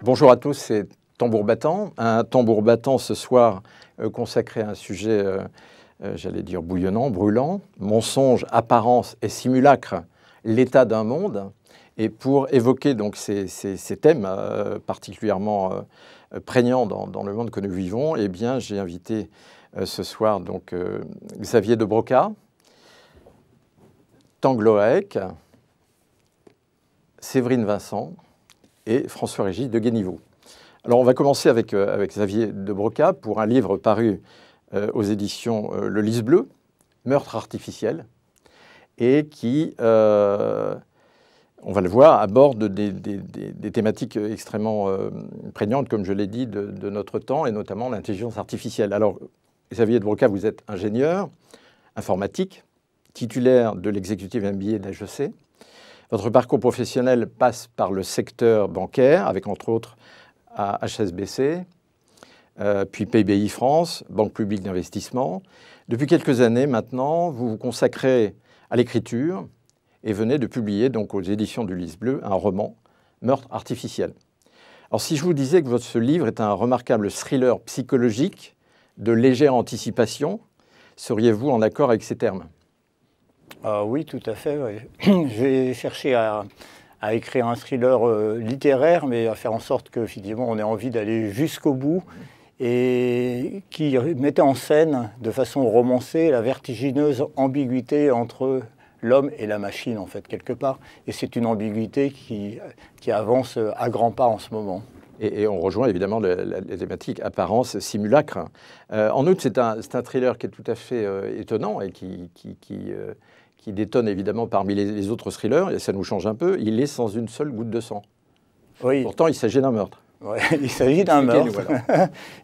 Bonjour à tous, c'est Tambour Battant. Un tambour battant ce soir consacré à un sujet, j'allais dire bouillonnant, brûlant, mensonge, apparence et simulacre, l'état d'un monde. Et pour évoquer donc ces thèmes particulièrement prégnants dans le monde que nous vivons, eh bien j'ai invité ce soir donc Xavier de Broca, Tanguy Loaec, Séverine Vincent et François-Régis de Guéniveau. Alors on va commencer avec Xavier de Broca pour un livre paru aux éditions Le Lys Bleu, Meurtre artificiel, et qui, on va le voir, aborde des thématiques extrêmement prégnantes, comme je l'ai dit, de notre temps, et notamment l'intelligence artificielle. Alors Xavier de Broca, vous êtes ingénieur informatique, titulaire de l'exécutif MBA de HEC. Votre parcours professionnel passe par le secteur bancaire, avec entre autres à HSBC, puis PBI France, Banque publique d'investissement. Depuis quelques années maintenant, vous vous consacrez à l'écriture et venez de publier donc aux éditions du Lys Bleu un roman, Meurtre artificiel. Alors si je vous disais que ce livre est un remarquable thriller psychologique de légère anticipation, seriez-vous en accord avec ces termes ? Oui, tout à fait. Oui. J'ai cherché à écrire un thriller littéraire, mais à faire en sorte qu'effectivement on ait envie d'aller jusqu'au bout et qui mettait en scène de façon romancée la vertigineuse ambiguïté entre l'homme et la machine, en fait, quelque part. Et c'est une ambiguïté qui avance à grands pas en ce moment. Et on rejoint évidemment la thématique apparence, simulacre. En outre, c'est un thriller qui est tout à fait étonnant et qui détonne évidemment parmi les autres thrillers, et ça nous change un peu. Il est sans une seule goutte de sang. Oui. Pourtant, il s'agit d'un meurtre. Ouais, il s'agit d'un meurtre,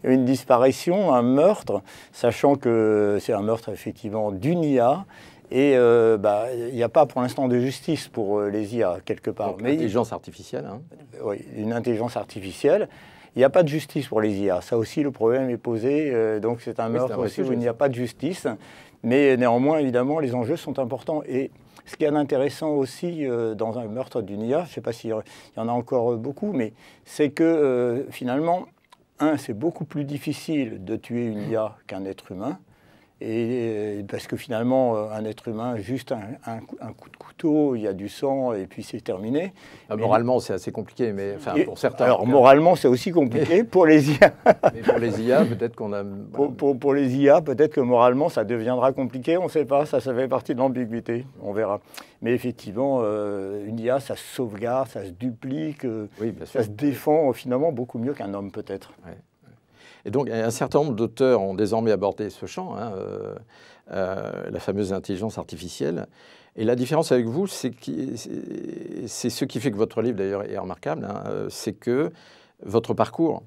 une disparition, un meurtre, sachant que c'est un meurtre effectivement d'une IA. Et il n'y a pas pour l'instant de justice pour les IA, quelque part. Donc, l'intelligence artificielle. Hein. Oui, une intelligence artificielle. Il n'y a pas de justice pour les IA. Ça aussi, le problème est posé. Donc c'est un meurtre aussi où il n'y a pas de justice. Mais néanmoins, évidemment, les enjeux sont importants. Et ce qui est intéressant aussi dans un meurtre d'une IA, je ne sais pas s'il y en a encore beaucoup, mais c'est que finalement, c'est beaucoup plus difficile de tuer une IA qu'un être humain. Et parce que finalement, un être humain, juste un coup de couteau, il y a du sang et puis c'est terminé. Moralement, c'est assez compliqué, mais enfin, pour certains. Alors, moralement, c'est aussi compliqué pour les IA. Mais pour les IA, peut-être qu'on a. Pour les IA, peut-être que moralement, ça deviendra compliqué. On ne sait pas, ça fait partie de l'ambiguïté. On verra. Mais effectivement, une IA, ça se sauvegarde, ça se duplique, oui, ça se défend finalement beaucoup mieux qu'un homme, peut-être. Ouais. Et donc, un certain nombre d'auteurs ont désormais abordé ce champ, la fameuse intelligence artificielle. Et la différence avec vous, c'est ce qui fait que votre livre, d'ailleurs, est remarquable, c'est que votre parcours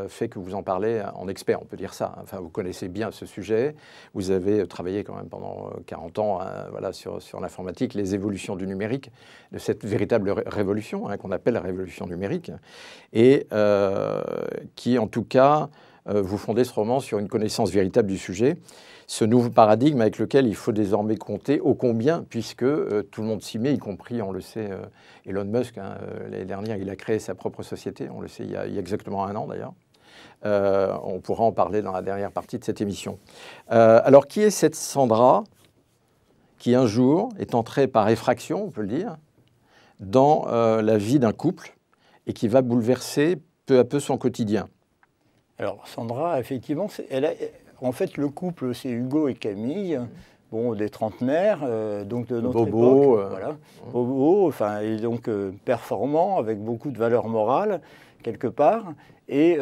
fait que vous en parlez en expert, on peut dire ça. Enfin, vous connaissez bien ce sujet. Vous avez travaillé quand même pendant 40 ans voilà, sur l'informatique, les évolutions du numérique, de cette véritable révolution qu'on appelle la révolution numérique, et qui, en tout cas, vous fondez ce roman sur une connaissance véritable du sujet, ce nouveau paradigme avec lequel il faut désormais compter ô combien, puisque tout le monde s'y met, y compris, on le sait, Elon Musk. L'année dernière, il a créé sa propre société, on le sait, il y a exactement un an d'ailleurs. On pourra en parler dans la dernière partie de cette émission. Alors, qui est cette Sandra qui, un jour, est entrée par effraction, on peut le dire, dans la vie d'un couple et qui va bouleverser peu à peu son quotidien? Alors, Sandra, effectivement, en fait, le couple, c'est Hugo et Camille, bon, des trentenaires, donc de notre époque. Voilà. Bobo, enfin, et donc performant, avec beaucoup de valeurs morales, quelque part. Et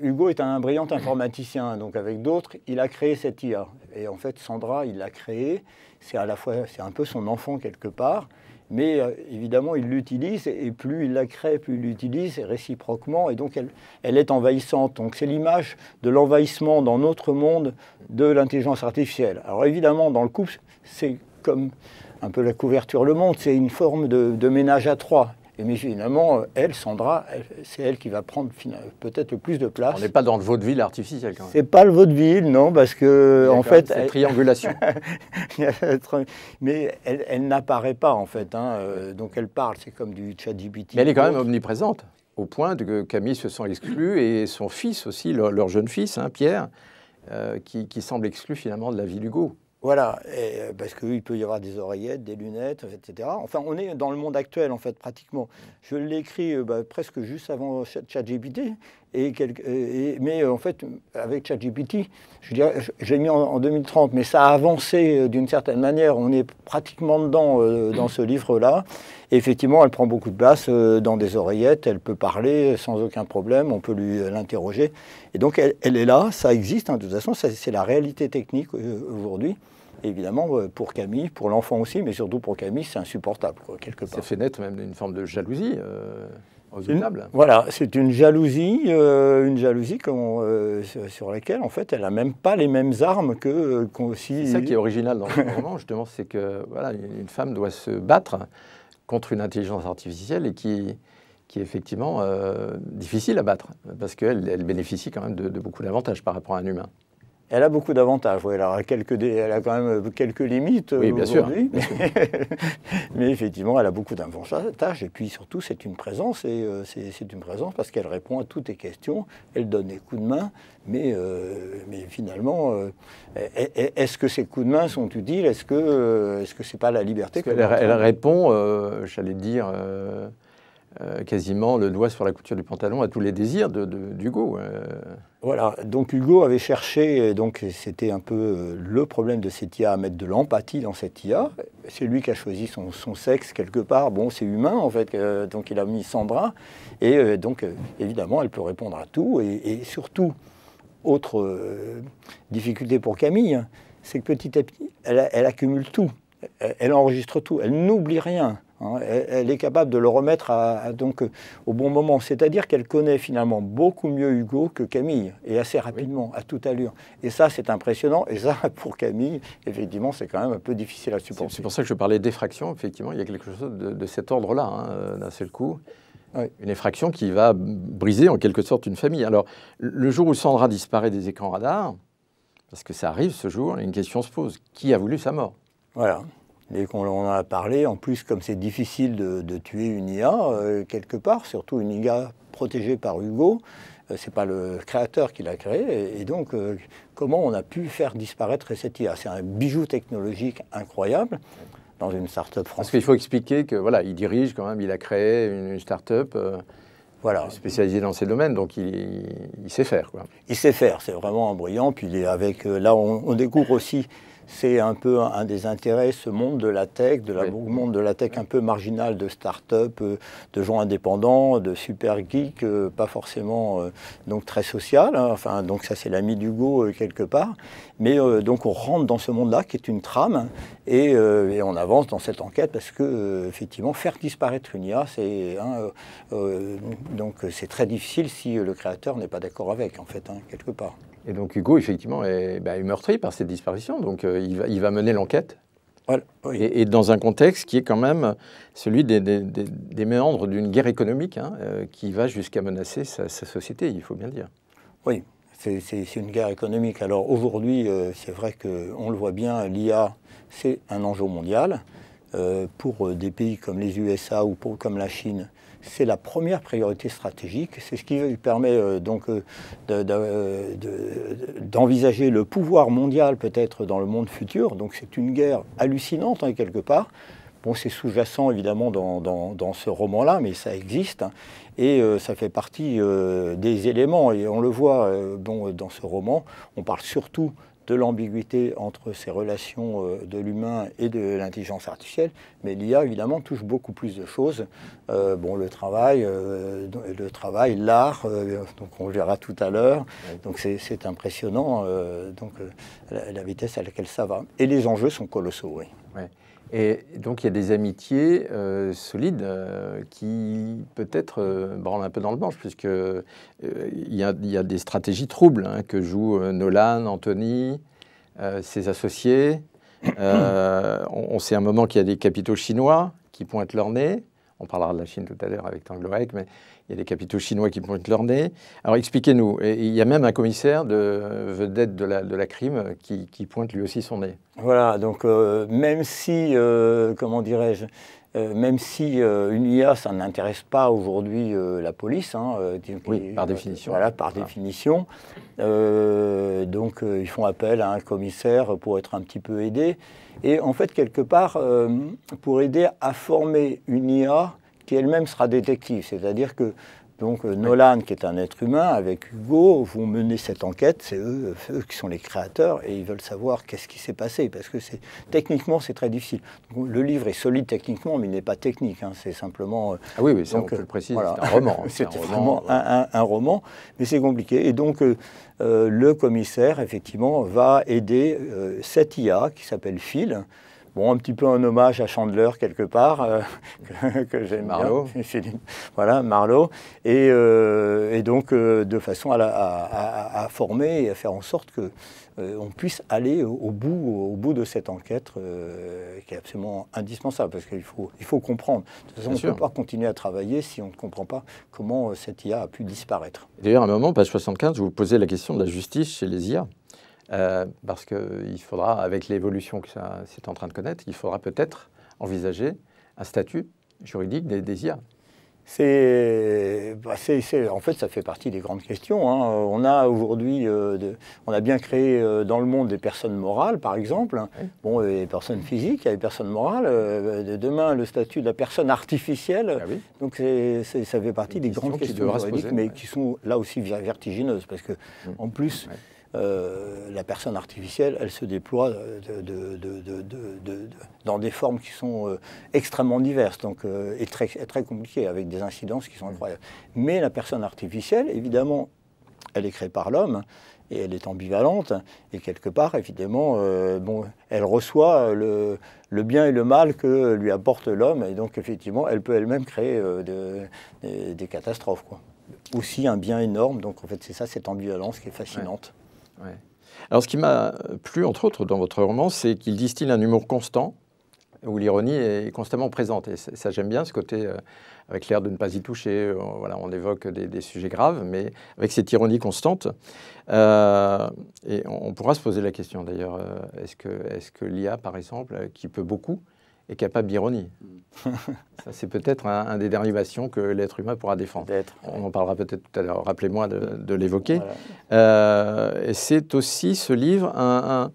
Hugo est un brillant informaticien, donc avec d'autres, il a créé cette IA. Et en fait, Sandra, il l'a créée, c'est un peu son enfant quelque part. mais évidemment, il l'utilise, et plus il la crée, plus il l'utilise, et réciproquement, et donc elle est envahissante. Donc c'est l'image de l'envahissement dans notre monde de l'intelligence artificielle. Alors évidemment, dans le couple, c'est comme un peu la couverture Le Monde, c'est une forme de ménage à trois. Mais finalement, elle, Sandra, c'est elle qui va prendre peut-être le plus de place. On n'est pas dans le vaudeville artificiel quand même. C'est pas le vaudeville, non, parce que en fait, cette triangulation. Mais elle n'apparaît pas en fait. Hein, donc elle parle, c'est comme du ChatGPT. Mais elle est quand même omniprésente, au point que Camille se sent exclue et son fils aussi, leur jeune fils, hein, Pierre, qui semble exclu finalement de la vie d'Hugo. Voilà, parce qu'il peut y avoir des oreillettes, des lunettes, etc. Enfin, on est dans le monde actuel, en fait, pratiquement. Je l'ai écrit presque juste avant ChatGPT, mais en fait, avec ChatGPT, je l'ai mis en 2030, mais ça a avancé d'une certaine manière. On est pratiquement dedans dans ce livre-là. Et effectivement, elle prend beaucoup de place dans des oreillettes, elle peut parler sans aucun problème, on peut l'interroger. Et donc, elle est là, ça existe, hein, de toute façon, c'est la réalité technique aujourd'hui. Évidemment, pour Camille, pour l'enfant aussi, mais surtout pour Camille, c'est insupportable, quoi, quelque part. Ça fait naître même une forme de jalousie redoutable. Voilà, c'est une jalousie sur laquelle, en fait, elle n'a même pas les mêmes armes que... C'est ça qui est original dans le roman, justement, c'est que voilà, une femme doit se battre contre une intelligence artificielle et qui est effectivement difficile à battre, parce qu'elle bénéficie quand même de beaucoup d'avantages par rapport à un humain. Elle a beaucoup d'avantages, oui. Elle a quand même quelques limites aujourd'hui, mais effectivement, elle a beaucoup d'avantages. Et puis surtout, c'est une présence, c'est une présence parce qu'elle répond à toutes tes questions, elle donne des coups de main, mais finalement, est-ce que ces coups de main sont utiles? Est-ce que c'est pas la liberté elle répond, j'allais dire... quasiment le doigt sur la couture du pantalon à tous les désirs d'Hugo. Voilà, donc Hugo avait cherché, donc c'était un peu le problème de cette IA, à mettre de l'empathie dans cette IA. C'est lui qui a choisi son sexe quelque part, bon c'est humain en fait, donc il a mis Sandra, et donc évidemment elle peut répondre à tout, et surtout, autre difficulté pour Camille, c'est que petit à petit, elle accumule tout, elle enregistre tout, elle n'oublie rien. Hein, elle est capable de le remettre donc, au bon moment. C'est-à-dire qu'elle connaît finalement beaucoup mieux Hugo que Camille, et assez rapidement, à toute allure. Et ça, c'est impressionnant. Et ça, pour Camille, effectivement, c'est quand même un peu difficile à supporter. C'est pour ça que je parlais d'effraction. Effectivement, il y a quelque chose de cet ordre-là, hein, d'un seul coup. Oui. Une effraction qui va briser en quelque sorte une famille. Alors, le jour où Sandra disparaît des écrans radars, parce que ça arrive ce jour, une question se pose. Qui a voulu sa mort? Voilà. Dès qu'on en a parlé, en plus, comme c'est difficile de tuer une IA, quelque part, surtout une IA protégée par Hugo, c'est pas le créateur qui l'a créée, et donc comment on a pu faire disparaître cette IA? C'est un bijou technologique incroyable dans une start-up française. Parce qu'il faut expliquer que voilà, il dirige quand même, il a créé une start-up voilà, spécialisée dans ces domaines, donc il sait faire, quoi. Il sait faire, c'est vraiment brillant. Puis là, on découvre aussi. C'est un peu un des intérêts, ce monde de la tech, monde de la tech un peu marginal, de start-up, de gens indépendants, de super geeks, pas forcément donc très social. Hein, enfin, donc ça c'est l'ami d'Hugo quelque part. Mais donc on rentre dans ce monde-là qui est une trame et on avance dans cette enquête parce que effectivement faire disparaître une IA, donc c'est très difficile si le créateur n'est pas d'accord avec en fait, hein, quelque part. Et donc Hugo, effectivement, est meurtri par cette disparition. Donc il va mener l'enquête. Voilà, oui. Et dans un contexte qui est quand même celui des méandres d'une guerre économique, hein, qui va jusqu'à menacer sa société, il faut bien le dire. Oui, c'est une guerre économique. Alors aujourd'hui, c'est vrai qu'on le voit bien, l'IA, c'est un enjeu mondial. Pour des pays comme les USA ou comme la Chine, c'est la première priorité stratégique. C'est ce qui permet donc d'envisager le pouvoir mondial peut-être dans le monde futur. Donc c'est une guerre hallucinante, hein, quelque part. Bon, c'est sous-jacent évidemment dans ce roman-là, mais ça existe. Hein, et ça fait partie des éléments. Et on le voit dans ce roman, on parle surtout de l'ambiguïté entre ces relations de l'humain et de l'intelligence artificielle, mais l'IA évidemment touche beaucoup plus de choses. Le travail, l'art, donc on le verra tout à l'heure. Donc c'est impressionnant, la vitesse à laquelle ça va. Et les enjeux sont colossaux, oui. Ouais. Et donc, il y a des amitiés solides qui, peut-être, branlent un peu dans le manche, puisqu'il y a des stratégies troubles que jouent Nolan, Anthony, ses associés. On sait à un moment qu'il y a des capitaux chinois qui pointent leur nez. On parlera de la Chine tout à l'heure avec Tangloec, mais il y a des capitaux chinois qui pointent leur nez. Alors expliquez-nous, il y a même un commissaire de vedette de la crime qui pointe lui aussi son nez. Voilà, donc même si, comment dirais-je, même si une IA, ça n'intéresse pas aujourd'hui la police. Oui, par définition. Voilà, par définition. Donc ils font appel à un commissaire pour être un petit peu aidé. Et en fait, quelque part, pour aider à former une IA qui elle-même sera détective. C'est-à-dire que donc, Nolan, qui est un être humain, avec Hugo, vont mener cette enquête. C'est eux qui sont les créateurs et ils veulent savoir qu'est-ce qui s'est passé. Parce que techniquement, c'est très difficile. Donc, le livre est solide techniquement, mais il n'est pas technique. C'est simplement... Ah oui, ça, donc, on peut le préciser, voilà. C'est un roman. C'est vraiment un roman, mais c'est compliqué. Et donc, le commissaire, effectivement, va aider cette IA qui s'appelle Phil. Bon, un petit peu un hommage à Chandler, quelque part, que j'aime bien. Voilà, Marlowe. Et donc, de façon à former et à faire en sorte qu'on puisse aller au bout de cette enquête qui est absolument indispensable, parce qu'il faut comprendre. De toute façon, on ne peut pas continuer à travailler si on ne comprend pas comment cette IA a pu disparaître. D'ailleurs, à un moment, page 75, vous posez la question de la justice chez les IA. Parce qu'il faudra, avec l'évolution que c'est en train de connaître, il faudra peut-être envisager un statut juridique des IA. En fait, ça fait partie des grandes questions. On a aujourd'hui, on a bien créé dans le monde des personnes morales, par exemple. Oui. Bon, les personnes physiques, il y a les personnes morales. Demain, le statut de la personne artificielle. Ah oui. Donc, ça fait partie des grandes questions juridiques, mais qui sont là aussi vertigineuses, parce que en plus. Ouais. La personne artificielle, elle se déploie dans des formes qui sont extrêmement diverses, donc, et très compliquées, avec des incidences qui sont incroyables. Mais la personne artificielle, évidemment, elle est créée par l'homme, et elle est ambivalente, et quelque part, évidemment, elle reçoit le bien et le mal que lui apporte l'homme, et donc, effectivement, elle peut elle-même créer des catastrophes, quoi. Aussi un bien énorme, donc en fait, c'est ça, cette ambivalence qui est fascinante. Ouais. Alors, ce qui m'a plu, entre autres, dans votre roman, c'est qu'il distille un humour constant, où l'ironie est constamment présente. Et ça, j'aime bien ce côté, avec l'air de ne pas y toucher. Voilà, on évoque des sujets graves, mais avec cette ironie constante. Et on pourra se poser la question, d'ailleurs, est-ce que l'IA, par exemple, qui peut beaucoup, est capable d'ironie? Ça, c'est peut-être un des dérivations que l'être humain pourra défendre. On en parlera peut-être tout à l'heure. Rappelez-moi de l'évoquer. Voilà. Et c'est aussi, ce livre, un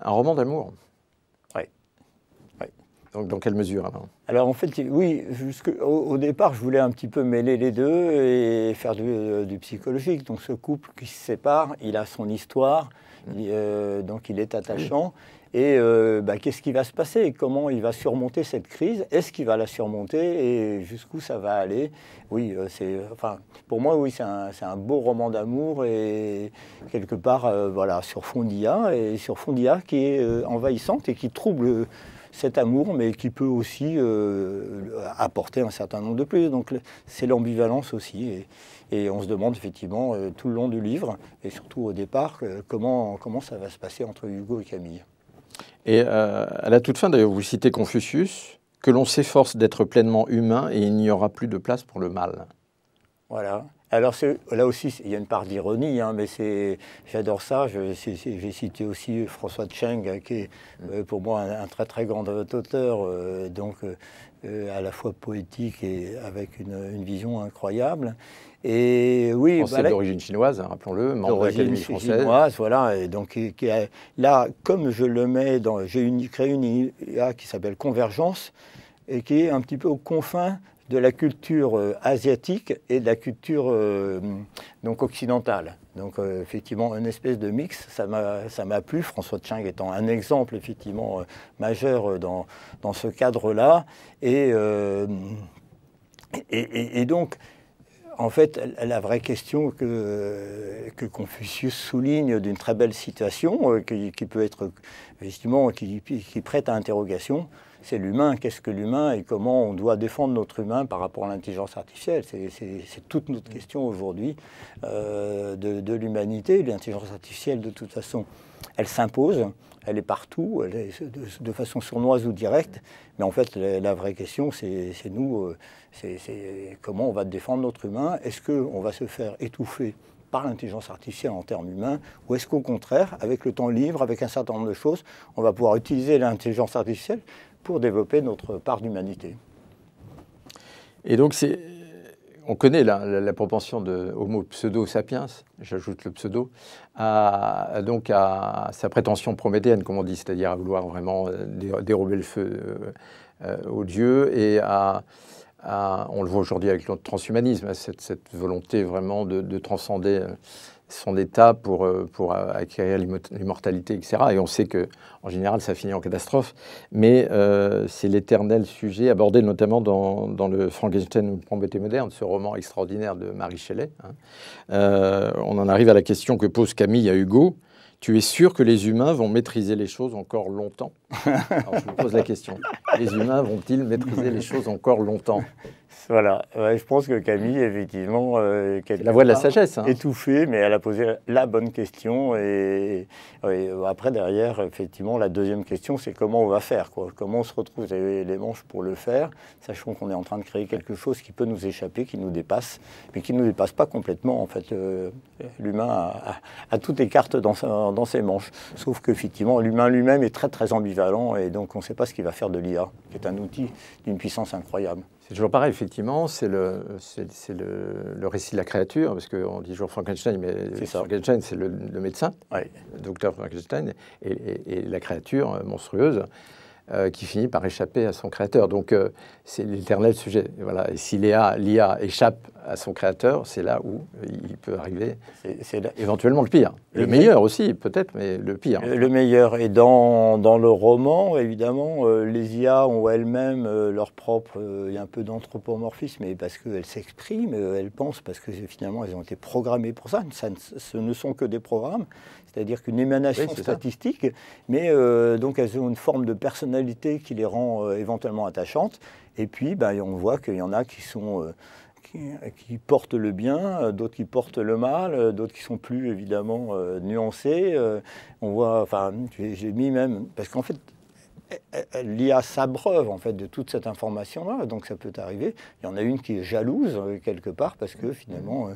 roman d'amour. Oui. Donc, dans quelle mesure, alors? Alors, en fait, oui, au départ, je voulais un petit peu mêler les deux et faire du psychologique. Donc, ce couple qui se sépare, il a son histoire, donc il est attachant. Oui. Et qu'est-ce qui va se passer? Comment il va surmonter cette crise? Est-ce qu'il va la surmonter? Et jusqu'où ça va aller? Oui, pour moi, oui, c'est un beau roman d'amour et quelque part, voilà, sur fond d'IA, et sur fond d'IA qui est envahissante et qui trouble cet amour, mais qui peut aussi apporter un certain nombre de plus. Donc, c'est l'ambivalence aussi. Et on se demande effectivement tout le long du livre, et surtout au départ, comment ça va se passer entre Hugo et Camille. Et à la toute fin, d'ailleurs, vous citez Confucius, que l'on s'efforce d'être pleinement humain et il n'y aura plus de place pour le mal. Voilà. Alors là aussi, il y a une part d'ironie, mais j'adore ça. J'ai cité aussi François Cheng, qui est pour moi un très très grand auteur, à la fois poétique et avec une vision incroyable. Et oui, Français d'origine chinoise, rappelons-le, membre de l'Académie française. Chinoise, voilà. Et donc, là, comme je le mets dans, j'ai créé une IA qui s'appelle Convergence et qui est un petit peu aux confins de la culture asiatique et de la culture donc occidentale. Donc effectivement, une espèce de mix, ça m'a plu, François Cheng étant un exemple effectivement majeur dans ce cadre-là. Et donc, en fait, la vraie question que Confucius souligne d'une très belle citation, qui peut être, effectivement, qui prête à interrogation, c'est l'humain. Qu'est-ce que l'humain et comment on doit défendre notre humain par rapport à l'intelligence artificielle? C'est toute notre question aujourd'hui de l'humanité. L'intelligence artificielle, de toute façon, elle s'impose, elle est partout, elle est de façon sournoise ou directe. Mais en fait, la vraie question, c'est nous, c'est comment on va défendre notre humain. Est-ce qu'on va se faire étouffer par l'intelligence artificielle en termes humains, ou est-ce qu'au contraire, avec le temps libre, avec un certain nombre de choses, on va pouvoir utiliser l'intelligence artificielle pour développer notre part d'humanité? Et donc, on connaît la propension de Homo pseudo-sapiens, j'ajoute le pseudo, à sa prétention prométhéenne, comme on dit, c'est-à-dire à vouloir vraiment dérober le feu aux dieux et on le voit aujourd'hui avec notre transhumanisme, cette volonté vraiment de transcender son état pour acquérir l'immortalité, etc. Et on sait qu'en général, ça finit en catastrophe. Mais c'est l'éternel sujet abordé notamment dans le Frankenstein ou le Prométhée moderne, ce roman extraordinaire de Mary Shelley. On en arrive à la question que pose Camille à Hugo. Tu es sûr que les humains vont maîtriser les choses encore longtemps? Alors je vous pose la question. Les humains vont-ils maîtriser les choses encore longtemps? Voilà, ouais, je pense que Camille, effectivement, la voix de la sagesse, hein. Étouffée, mais elle a posé la bonne question. Et après, derrière, effectivement, la deuxième question, c'est comment on va faire, quoi. Comment on se retrouve les manches pour le faire, sachant qu'on est en train de créer quelque chose qui peut nous échapper, qui nous dépasse, mais qui ne nous dépasse pas complètement. En fait, l'humain a toutes les cartes dans ses manches. Sauf qu'effectivement, l'humain lui-même est très, très ambivalent, et donc on ne sait pas ce qu'il va faire de l'IA, qui est un outil d'une puissance incroyable. C'est toujours pareil, effectivement, c'est le récit de la créature, parce qu'on dit toujours Frankenstein, mais Frankenstein, c'est le médecin, le docteur Frankenstein, et la créature monstrueuse qui finit par échapper à son créateur. Donc, c'est l'éternel sujet. Et voilà. Et si l'IA échappe à son créateur, c'est là où il peut arriver éventuellement le pire. Le meilleur aussi, peut-être, mais le pire. Le meilleur. Et dans le roman, évidemment, les IA ont elles-mêmes leur propre... Il y a un peu d'anthropomorphisme, mais parce qu'elles s'expriment, elles pensent, parce que finalement, elles ont été programmées pour ça. Ce ne sont que des programmes, c'est-à-dire qu'une émanation statistique, mais donc elles ont une forme de personnalité qui les rend éventuellement attachantes. Et puis, on voit qu'il y en a qui sont... qui portent le bien, d'autres qui portent le mal, d'autres qui sont plus évidemment nuancés. On voit, enfin, j'ai mis même, parce qu'en fait, l'IA s'abreuve en fait de toute cette information-là, donc ça peut arriver. Il y en a une qui est jalouse quelque part parce que finalement,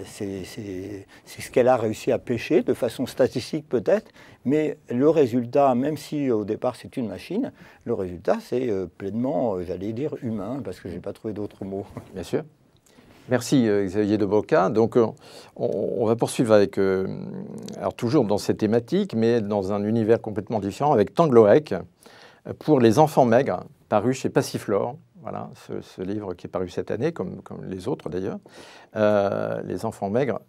c'est ce qu'elle a réussi à pêcher de façon statistique peut-être, mais le résultat, même si au départ c'est une machine, le résultat c'est pleinement, j'allais dire, humain, parce que je n'ai pas trouvé d'autres mots. Bien sûr. Merci Xavier de Broca. Donc on va poursuivre avec, alors toujours dans cette thématique, mais dans un univers complètement différent, avec Tangloek, pour les enfants maigres, paru chez Passiflore. Voilà, ce livre qui est paru cette année, comme les autres d'ailleurs. Les enfants maigres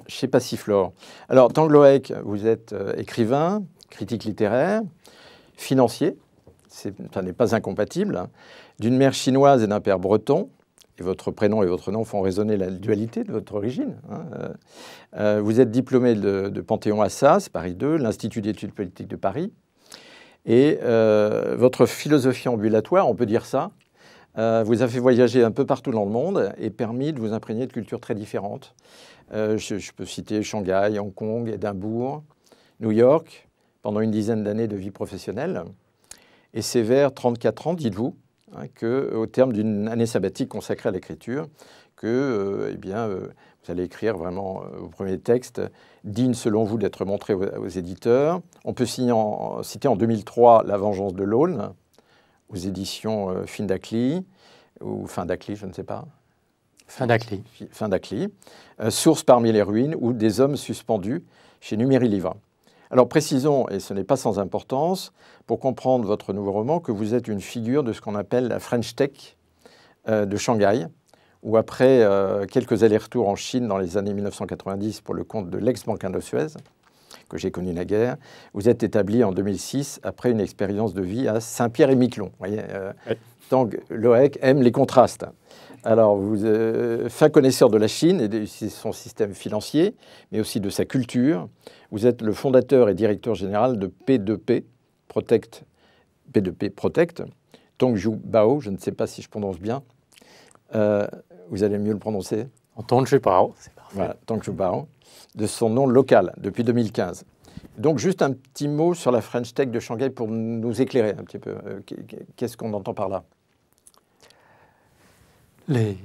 chez Passiflore. Alors Tangloek, vous êtes écrivain, critique littéraire, financier, ça n'est pas incompatible, d'une mère chinoise et d'un père breton. Et votre prénom et votre nom font résonner la dualité de votre origine. Vous êtes diplômé de Panthéon-Assas, Paris 2, l'Institut d'études politiques de Paris. Et votre philosophie ambulatoire, on peut dire ça, vous a fait voyager un peu partout dans le monde et permis de vous imprégner de cultures très différentes. Je peux citer Shanghai, Hong Kong, Édimbourg, New York, pendant une dizaine d'années de vie professionnelle. Et c'est vers 34 ans, dites-vous, qu'au terme d'une année sabbatique consacrée à l'écriture, que vous allez écrire vraiment vos premiers textes, dignes selon vous d'être montrés aux éditeurs. On peut citer en 2003 La vengeance de l'Aulne, aux éditions Findakli, ou Findakli, je ne sais pas. Findakli. Source parmi les ruines, ou Des hommes suspendus, chez Numéri Livre. Alors précisons, et ce n'est pas sans importance, pour comprendre votre nouveau roman, que vous êtes une figure de ce qu'on appelle la French Tech de Shanghai, où après quelques allers-retours en Chine dans les années 1990 pour le compte de l'ex-Banque Indosuez, que j'ai connu naguère, vous êtes établi en 2006 après une expérience de vie à Saint-Pierre-et-Miquelon. Vous voyez, Tangloek aime les contrastes. Alors, vous êtes fin connaisseur de la Chine et de son système financier, mais aussi de sa culture. Vous êtes le fondateur et directeur général de P2P, Protect P2P Protect, Tongju Bao, je ne sais pas si je prononce bien. Vous allez mieux le prononcer? Tongju Bao, c'est parfait. Voilà, Tongju Bao, de son nom local, depuis 2015. Donc, juste un petit mot sur la French Tech de Shanghai pour nous éclairer un petit peu. Qu'est-ce qu'on entend par là? Les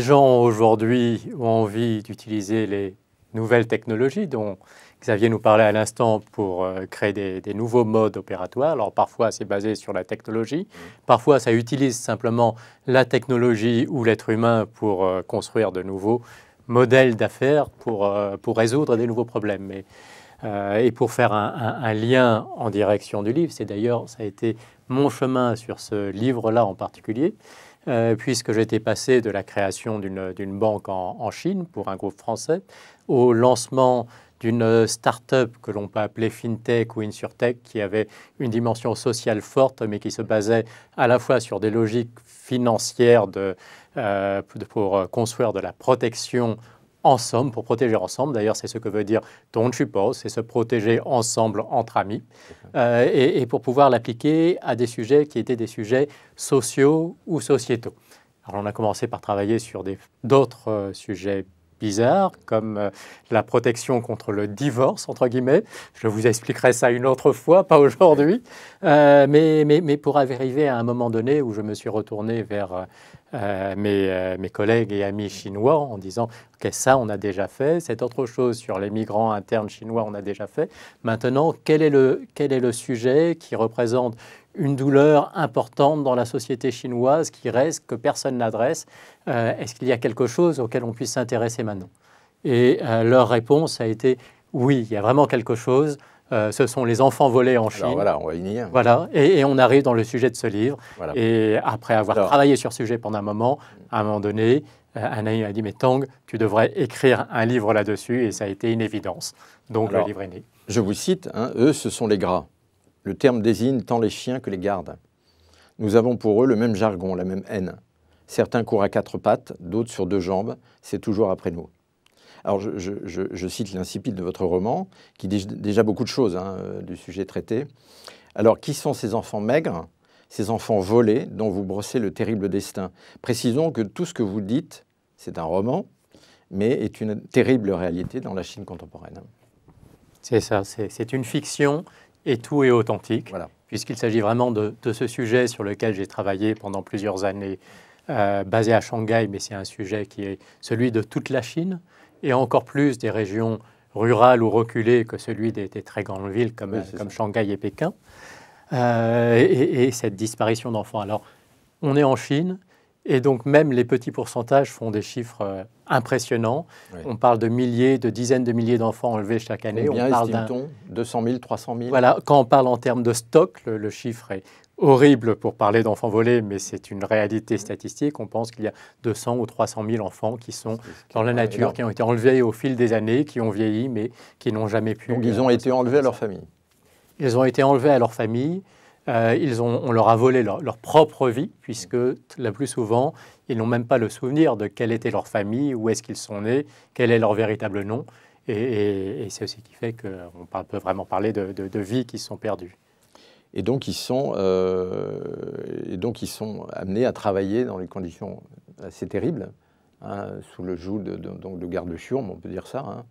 gens aujourd'hui ont envie d'utiliser les nouvelles technologies dont Xavier nous parlait à l'instant pour créer des nouveaux modes opératoires. Alors parfois c'est basé sur la technologie, parfois ça utilise simplement la technologie ou l'être humain pour construire de nouveaux modèles d'affaires pour résoudre des nouveaux problèmes. Et pour faire un lien en direction du livre, c'est d'ailleurs, ça a été mon chemin sur ce livre-là en particulier, puisque j'étais passé de la création d'une banque en Chine pour un groupe français au lancement d'une start-up que l'on peut appeler FinTech ou InsurTech, qui avait une dimension sociale forte, mais qui se basait à la fois sur des logiques financières pour construire de la protection ensemble, pour protéger ensemble. D'ailleurs, c'est ce que veut dire Tongju Bao, c'est se protéger ensemble entre amis, et pour pouvoir l'appliquer à des sujets qui étaient des sujets sociaux ou sociétaux. Alors, on a commencé par travailler sur d'autres sujets bizarres, comme la protection contre le divorce, entre guillemets. Je vous expliquerai ça une autre fois, pas aujourd'hui. Mais pour arriver à un moment donné où je me suis retourné vers mes collègues et amis chinois en disant « Ok, ça, on a déjà fait. Cette autre chose sur les migrants internes chinois, on a déjà fait. Maintenant, quel est le sujet qui représente une douleur importante dans la société chinoise qui reste, que personne n'adresse? Est-ce qu'il y a quelque chose auquel on puisse s'intéresser maintenant ?» Et leur réponse a été « Oui, il y a vraiment quelque chose. Ce sont les enfants volés en Chine. » Alors voilà, on va y venir. Voilà, et on arrive dans le sujet de ce livre. Voilà. Et après avoir travaillé sur ce sujet pendant un moment donné, un ami m'a dit « Mais Tang, tu devrais écrire un livre là-dessus. » Et ça a été une évidence. Donc le livre est né. Je vous cite, eux, ce sont les gras. Le terme désigne tant les chiens que les gardes. Nous avons pour eux le même jargon, la même haine. Certains courent à quatre pattes, d'autres sur deux jambes. C'est toujours après nous. Alors, je cite l'incipit de votre roman, qui dit déjà beaucoup de choses du sujet traité. Alors, qui sont ces enfants maigres, ces enfants volés, dont vous brossez le terrible destin? Précisons que tout ce que vous dites, c'est un roman, mais est une terrible réalité dans la Chine contemporaine. C'est ça, c'est une fiction, et tout est authentique, voilà. Puisqu'il s'agit vraiment de ce sujet sur lequel j'ai travaillé pendant plusieurs années, basé à Shanghai, mais c'est un sujet qui est celui de toute la Chine, et encore plus des régions rurales ou reculées que celui des très grandes villes comme Shanghai et Pékin, et cette disparition d'enfants. Alors, on est en Chine, et donc même les petits pourcentages font des chiffres impressionnants. Oui. On parle de milliers, de dizaines de milliers d'enfants enlevés chaque année. Combien estime-t-on? 200 000, 300 000? Voilà, quand on parle en termes de stock, le chiffre est horrible pour parler d'enfants volés, mais c'est une réalité statistique. On pense qu'il y a 200 ou 300 000 enfants qui sont dans la nature, qui ont été enlevés au fil des années, qui ont vieilli, mais qui n'ont jamais pu... Donc ils ont été enlevés à leur famille? Ils ont été enlevés à leur famille. On leur a volé leur propre vie, puisque la plus souvent, ils n'ont même pas le souvenir de quelle était leur famille, où est-ce qu'ils sont nés, quel est leur véritable nom. Et c'est ce qui fait qu'on peut vraiment parler de vies qui sont perdues. Et donc, ils sont amenés à travailler dans des conditions assez terribles, sous le joug de garde-chiourme, on peut dire ça,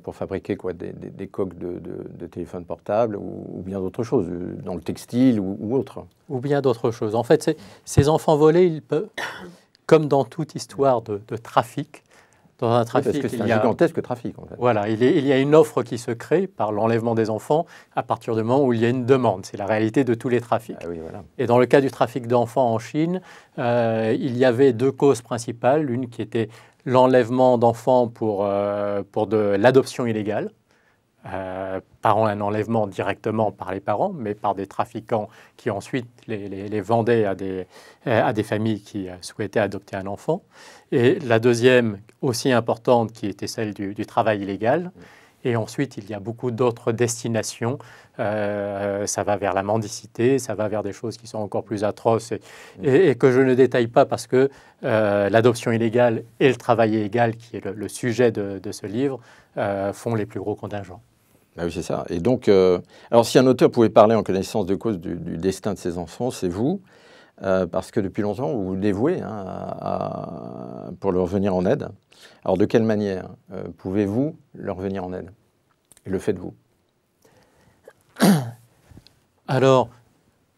pour fabriquer des coques de téléphone portable ou bien d'autres choses, dans le textile ou autre. Ou bien d'autres choses. En fait, ces enfants volés, ils peuvent, comme dans toute histoire de trafic, dans un trafic, parce que c'est un gigantesque trafic, en fait. Voilà, il y a une offre qui se crée par l'enlèvement des enfants à partir du moment où il y a une demande. C'est la réalité de tous les trafics. Ah oui, voilà. Et dans le cas du trafic d'enfants en Chine, il y avait deux causes principales. L'une qui était l'enlèvement d'enfants pour de l'adoption illégale, par un enlèvement directement par les parents, mais par des trafiquants qui ensuite les vendaient à des familles qui souhaitaient adopter un enfant. Et la deuxième, aussi importante, qui était celle du travail illégal. Et ensuite, il y a beaucoup d'autres destinations. Ça va vers la mendicité, ça va vers des choses qui sont encore plus atroces et que je ne détaille pas parce que l'adoption illégale et le travail illégal, qui est le sujet de ce livre, font les plus gros contingents. Ah oui, c'est ça. Et donc, alors si un auteur pouvait parler en connaissance de cause du destin de ses enfants, c'est vous, parce que depuis longtemps, vous vous dévouez pour leur venir en aide. Alors de quelle manière pouvez-vous leur venir en aide? Et le faites-vous? Alors,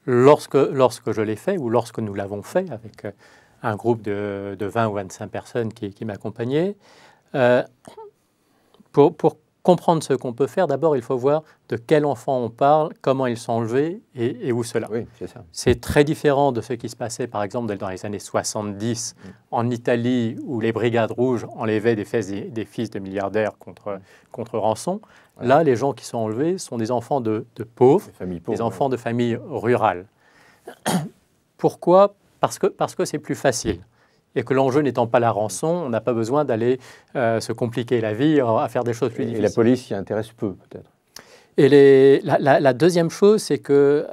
lorsque je l'ai fait, ou lorsque nous l'avons fait avec un groupe de 20 ou 25 personnes qui m'accompagnaient, pour comprendre ce qu'on peut faire, d'abord, il faut voir de quel enfant on parle, comment ils sont enlevés et où cela. Oui, c'est ça. C'est très différent de ce qui se passait, par exemple, dans les années 70 en Italie, où les brigades rouges enlevaient des fils de milliardaires contre rançon. Ouais. Là, les gens qui sont enlevés sont des enfants de pauvres, des enfants de familles rurales. Pourquoi? Parce que c'est plus facile. Et que l'enjeu n'étant pas la rançon, on n'a pas besoin d'aller se compliquer la vie à faire des choses plus difficiles. Et la police s'y intéresse peu, peut-être. Et la deuxième chose, c'est que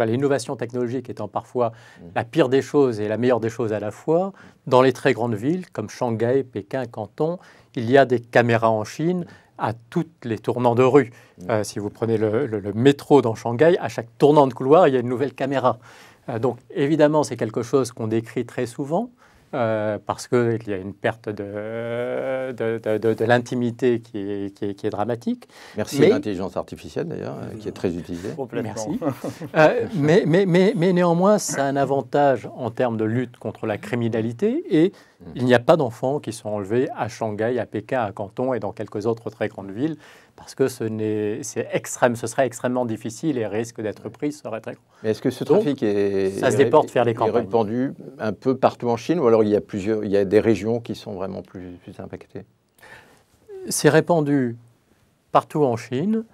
l'innovation technologique étant parfois la pire des choses et la meilleure des choses à la fois, dans les très grandes villes comme Shanghai, Pékin, Canton, il y a des caméras en Chine à tous les tournants de rue. Si vous prenez le métro dans Shanghai, à chaque tournant de couloir, il y a une nouvelle caméra. Donc évidemment, c'est quelque chose qu'on décrit très souvent parce qu'il y a une perte de l'intimité qui est dramatique. Merci à l'intelligence artificielle d'ailleurs, qui est très utilisée. Merci. Mais néanmoins, ça a un avantage en termes de lutte contre la criminalité et il n'y a pas d'enfants qui sont enlevés à Shanghai, à Pékin, à Canton et dans quelques autres très grandes villes parce que ce serait extrêmement difficile et le risque d'être pris serait très grand. Mais est-ce que ce trafic ça se déporte vers les campagnes. Est répandu un peu partout en Chine ou alors il y a des régions qui sont vraiment plus impactées? C'est répandu partout en Chine,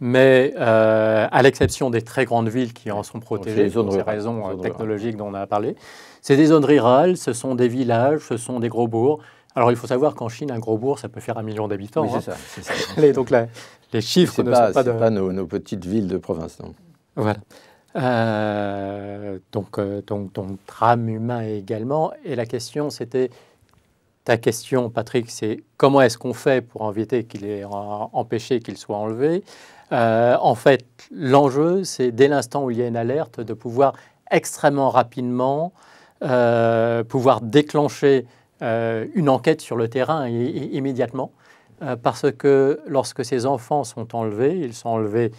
mais à l'exception des très grandes villes qui en sont protégées pour ces raisons technologiques dont on a parlé. C'est des zones rurales, ce sont des villages, ce sont des gros bourgs. Alors, il faut savoir qu'en Chine, un gros bourg, ça peut faire 1 million d'habitants. Oui, c'est ça. Donc, les chiffres ne sont pas de... pas nos petites villes de province, non. Voilà. Donc, drame humain également. Et la question, c'était... Ta question, Patrick, c'est comment est-ce qu'on fait pour empêcher qu'il soit enlevé? En fait, l'enjeu, c'est dès l'instant où il y a une alerte, de pouvoir extrêmement rapidement pouvoir déclencher une enquête sur le terrain immédiatement, parce que lorsque ces enfants sont enlevés, ils sont enlevés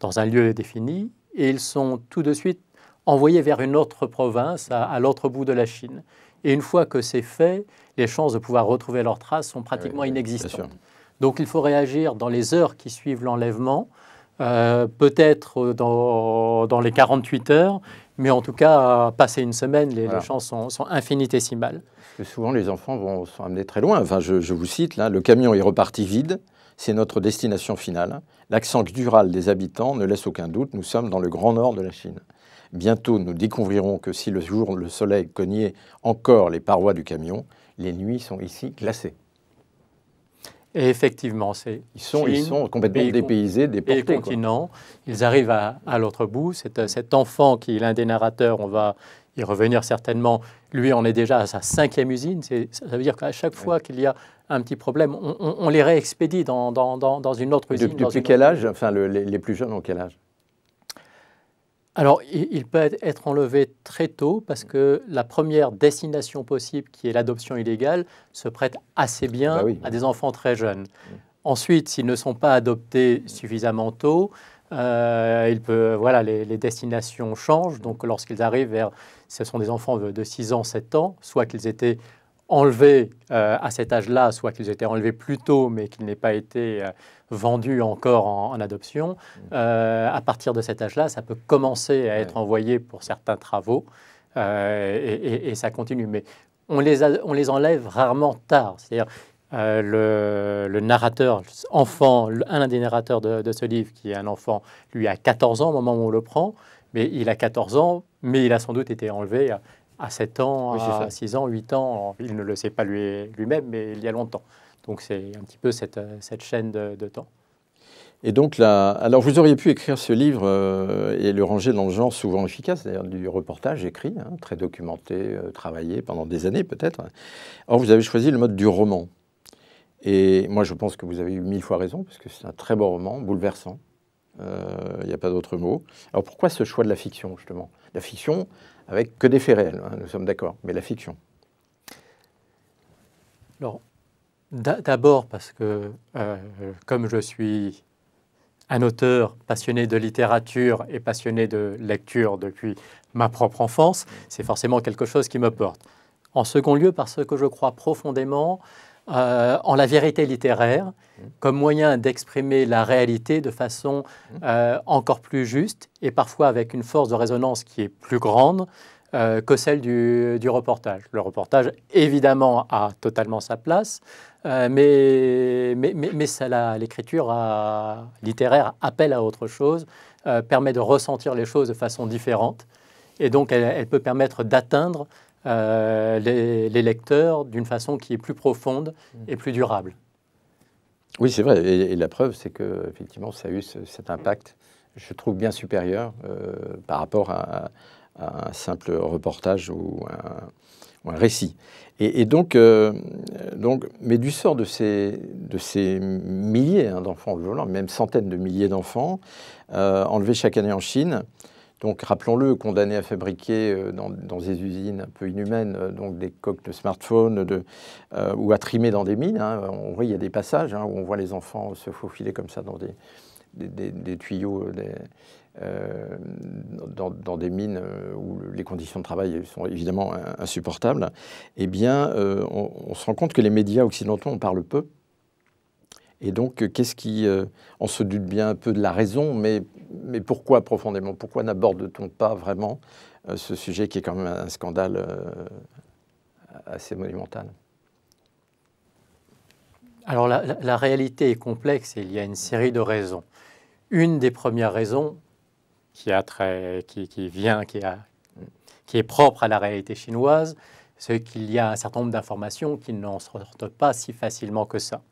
dans un lieu défini et ils sont tout de suite envoyés vers une autre province à l'autre bout de la Chine. Et une fois que c'est fait, les chances de pouvoir retrouver leurs traces sont pratiquement inexistantes. Donc il faut réagir dans les heures qui suivent l'enlèvement, peut-être dans les 48 heures, mais en tout cas, passer une semaine, les chances sont infinitésimales. Parce que souvent, les enfants sont amenés très loin. Enfin, je vous cite, là, le camion est reparti vide, c'est notre destination finale. L'accent guttural des habitants ne laisse aucun doute, nous sommes dans le grand nord de la Chine. Bientôt, nous découvrirons que si le jour, le soleil cognait encore les parois du camion, les nuits sont ici glacées. Et effectivement, ils sont complètement dépaysés, déportés. Pays continent, ils arrivent à l'autre bout. Cet enfant qui est l'un des narrateurs, on va y revenir certainement, lui on est déjà à sa 5e usine. Ça veut dire qu'à chaque fois qu'il y a un petit problème, on les réexpédie dans une autre usine. Depuis quel âge? Enfin, les plus jeunes ont quel âge? Alors, il peut être enlevé très tôt parce que la première destination possible, qui est l'adoption illégale, se prête assez bien à des enfants très jeunes. Ensuite, s'ils ne sont pas adoptés suffisamment tôt, les destinations changent. Donc, lorsqu'ils arrivent ce sont des enfants de 6 ans, 7 ans, soit qu'ils étaient enlevés à cet âge-là, soit qu'ils étaient enlevés plus tôt, mais qu'ils n'aient pas été vendus encore en adoption. À partir de cet âge-là, ça peut commencer à être envoyé pour certains travaux et ça continue. Mais on les enlève rarement tard. C'est-à-dire le narrateur, enfant, un des narrateurs de ce livre, qui est un enfant, lui a 14 ans au moment où on le prend, mais il a 14 ans, mais il a sans doute été enlevé à 7 ans, à 6 ans, 8 ans. Il ne le sait pas lui-même, mais il y a longtemps. Donc c'est un petit peu cette chaîne de temps. Et donc là, alors vous auriez pu écrire ce livre et le ranger dans le genre souvent efficace, d'ailleurs du reportage écrit, très documenté, travaillé pendant des années peut-être. Or vous avez choisi le mode du roman. Et moi, je pense que vous avez eu 1000 fois raison, parce que c'est un très beau roman, bouleversant. Il n'y a pas d'autre mot. Alors pourquoi ce choix de la fiction, justement? La fiction avec que des faits réels, hein, nous sommes d'accord, mais la fiction. Alors, d'abord parce que, comme je suis un auteur passionné de littérature et passionné de lecture depuis ma propre enfance, c'est forcément quelque chose qui me porte. En second lieu, parce que je crois profondément en la vérité littéraire comme moyen d'exprimer la réalité de façon encore plus juste et parfois avec une force de résonance qui est plus grande que celle du reportage. Le reportage, évidemment, a totalement sa place, mais l'écriture littéraire appelle à autre chose, permet de ressentir les choses de façon différente, et donc elle peut permettre d'atteindre les lecteurs d'une façon qui est plus profonde et plus durable. Oui, c'est vrai. Et la preuve, c'est qu'effectivement, ça a eu cet impact, je trouve, bien supérieur par rapport à un simple reportage ou un récit. Et donc, mais du sort de ces milliers d'enfants violents, même centaines de milliers d'enfants enlevés chaque année en Chine, donc rappelons-le, condamnés à fabriquer dans des usines un peu inhumaines, donc des coques de smartphones ou à trimer dans des mines. Hein. On voit, il y a des passages où on voit les enfants se faufiler comme ça dans des tuyaux, dans des mines où les conditions de travail sont évidemment insupportables. Eh bien, on se rend compte que les médias occidentaux en parlent peu. Et donc, qu'est-ce qui... on se doute bien un peu de la raison, mais pourquoi profondément? Pourquoi n'aborde-t-on pas vraiment ce sujet qui est quand même un scandale assez monumental? Alors, la réalité est complexe et il y a une série de raisons. Une des premières raisons qui est propre à la réalité chinoise, c'est qu'il y a un certain nombre d'informations qui n'en sortent pas si facilement que ça.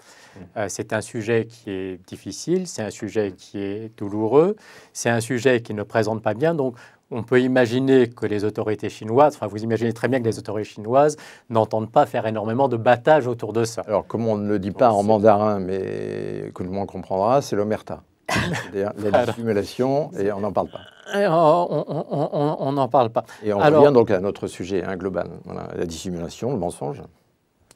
C'est un sujet qui est difficile, c'est un sujet qui est douloureux, c'est un sujet qui ne présente pas bien. Donc, on peut imaginer que les autorités chinoises, enfin, vous imaginez très bien que les autorités chinoises n'entendent pas faire énormément de battage autour de ça. Alors, comme on ne le dit pas en mandarin, mais que le monde comprendra, c'est l'omerta. C'est-à-dire la dissimulation, et on n'en parle pas. On n'en parle pas. Et on revient donc à notre sujet global, voilà, la dissimulation, le mensonge.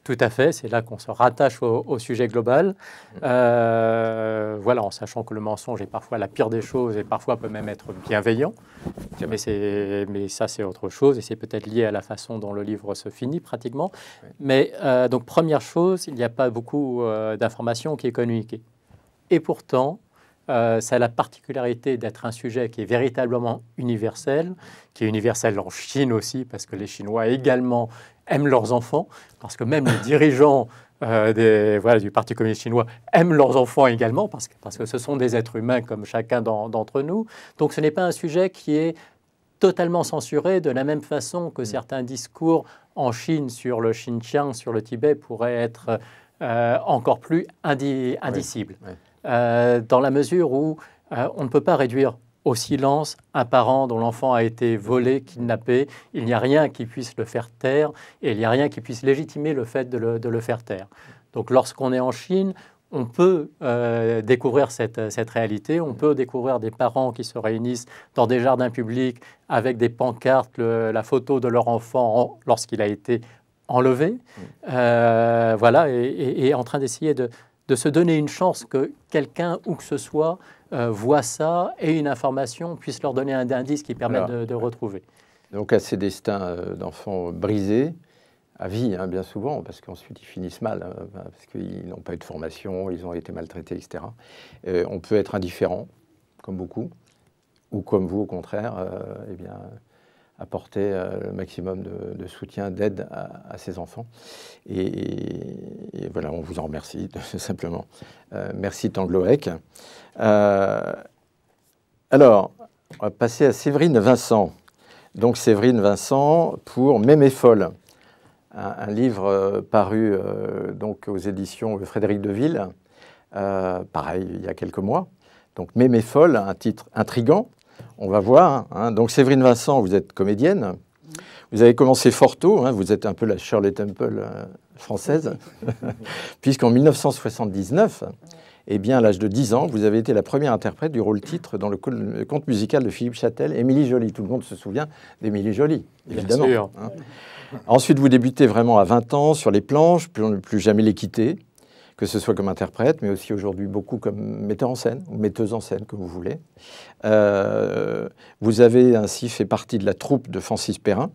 Tout à fait, c'est là qu'on se rattache au sujet global. Voilà, en sachant que le mensonge est parfois la pire des choses et parfois peut même être bienveillant. Mais ça, c'est autre chose et c'est peut-être lié à la façon dont le livre se finit pratiquement. Oui. Mais donc, première chose, il n'y a pas beaucoup d'informations qui est communiquée. Et pourtant, ça a la particularité d'être un sujet qui est véritablement universel, qui est universel en Chine aussi, parce que les Chinois également aiment leurs enfants, parce que même les dirigeants du Parti communiste chinois aiment leurs enfants également, parce que ce sont des êtres humains comme chacun d'entre nous. Donc ce n'est pas un sujet qui est totalement censuré de la même façon que certains discours en Chine sur le Xinjiang, sur le Tibet, pourraient être encore plus indicibles. Oui. Dans la mesure où on ne peut pas réduire au silence un parent dont l'enfant a été volé, kidnappé. Il n'y a rien qui puisse le faire taire et il n'y a rien qui puisse légitimer le fait de le faire taire. Donc lorsqu'on est en Chine, on peut découvrir cette réalité, on peut découvrir des parents qui se réunissent dans des jardins publics avec des pancartes, la photo de leur enfant lorsqu'il a été enlevé, voilà, et en train d'essayer de se donner une chance que quelqu'un, où que ce soit, voit ça et une information puisse leur donner un indice qui permette de retrouver. Donc à ces destins d'enfants brisés, à vie, bien souvent, parce qu'ensuite ils finissent mal, parce qu'ils n'ont pas eu de formation, ils ont été maltraités, etc. On peut être indifférent, comme beaucoup, ou comme vous, au contraire, eh bien, apporter le maximum de soutien, d'aide à ces enfants. Et voilà, on vous en remercie, simplement. Merci Tanguy Loec. Alors, on va passer à Séverine Vincent. Donc Séverine Vincent pour Mémé folle, un livre paru donc aux éditions Frédéric Deville, pareil, il y a quelques mois. Donc Mémé folle, un titre intriguant. On va voir. Donc Séverine Vincent, vous êtes comédienne. Vous avez commencé fort tôt, hein, vous êtes un peu la Shirley Temple française, puisqu'en 1979, eh bien, à l'âge de 10 ans, vous avez été la première interprète du rôle-titre dans le conte musical de Philippe Châtel, Émilie Joly. Tout le monde se souvient d'Émilie Joly, évidemment. Bien sûr. Hein. Ensuite, vous débutez vraiment à 20 ans sur les planches, plus jamais les quitter, que ce soit comme interprète, mais aussi aujourd'hui beaucoup comme metteur en scène, ou metteuse en scène, comme vous voulez. Vous avez ainsi fait partie de la troupe de Francis Perrin,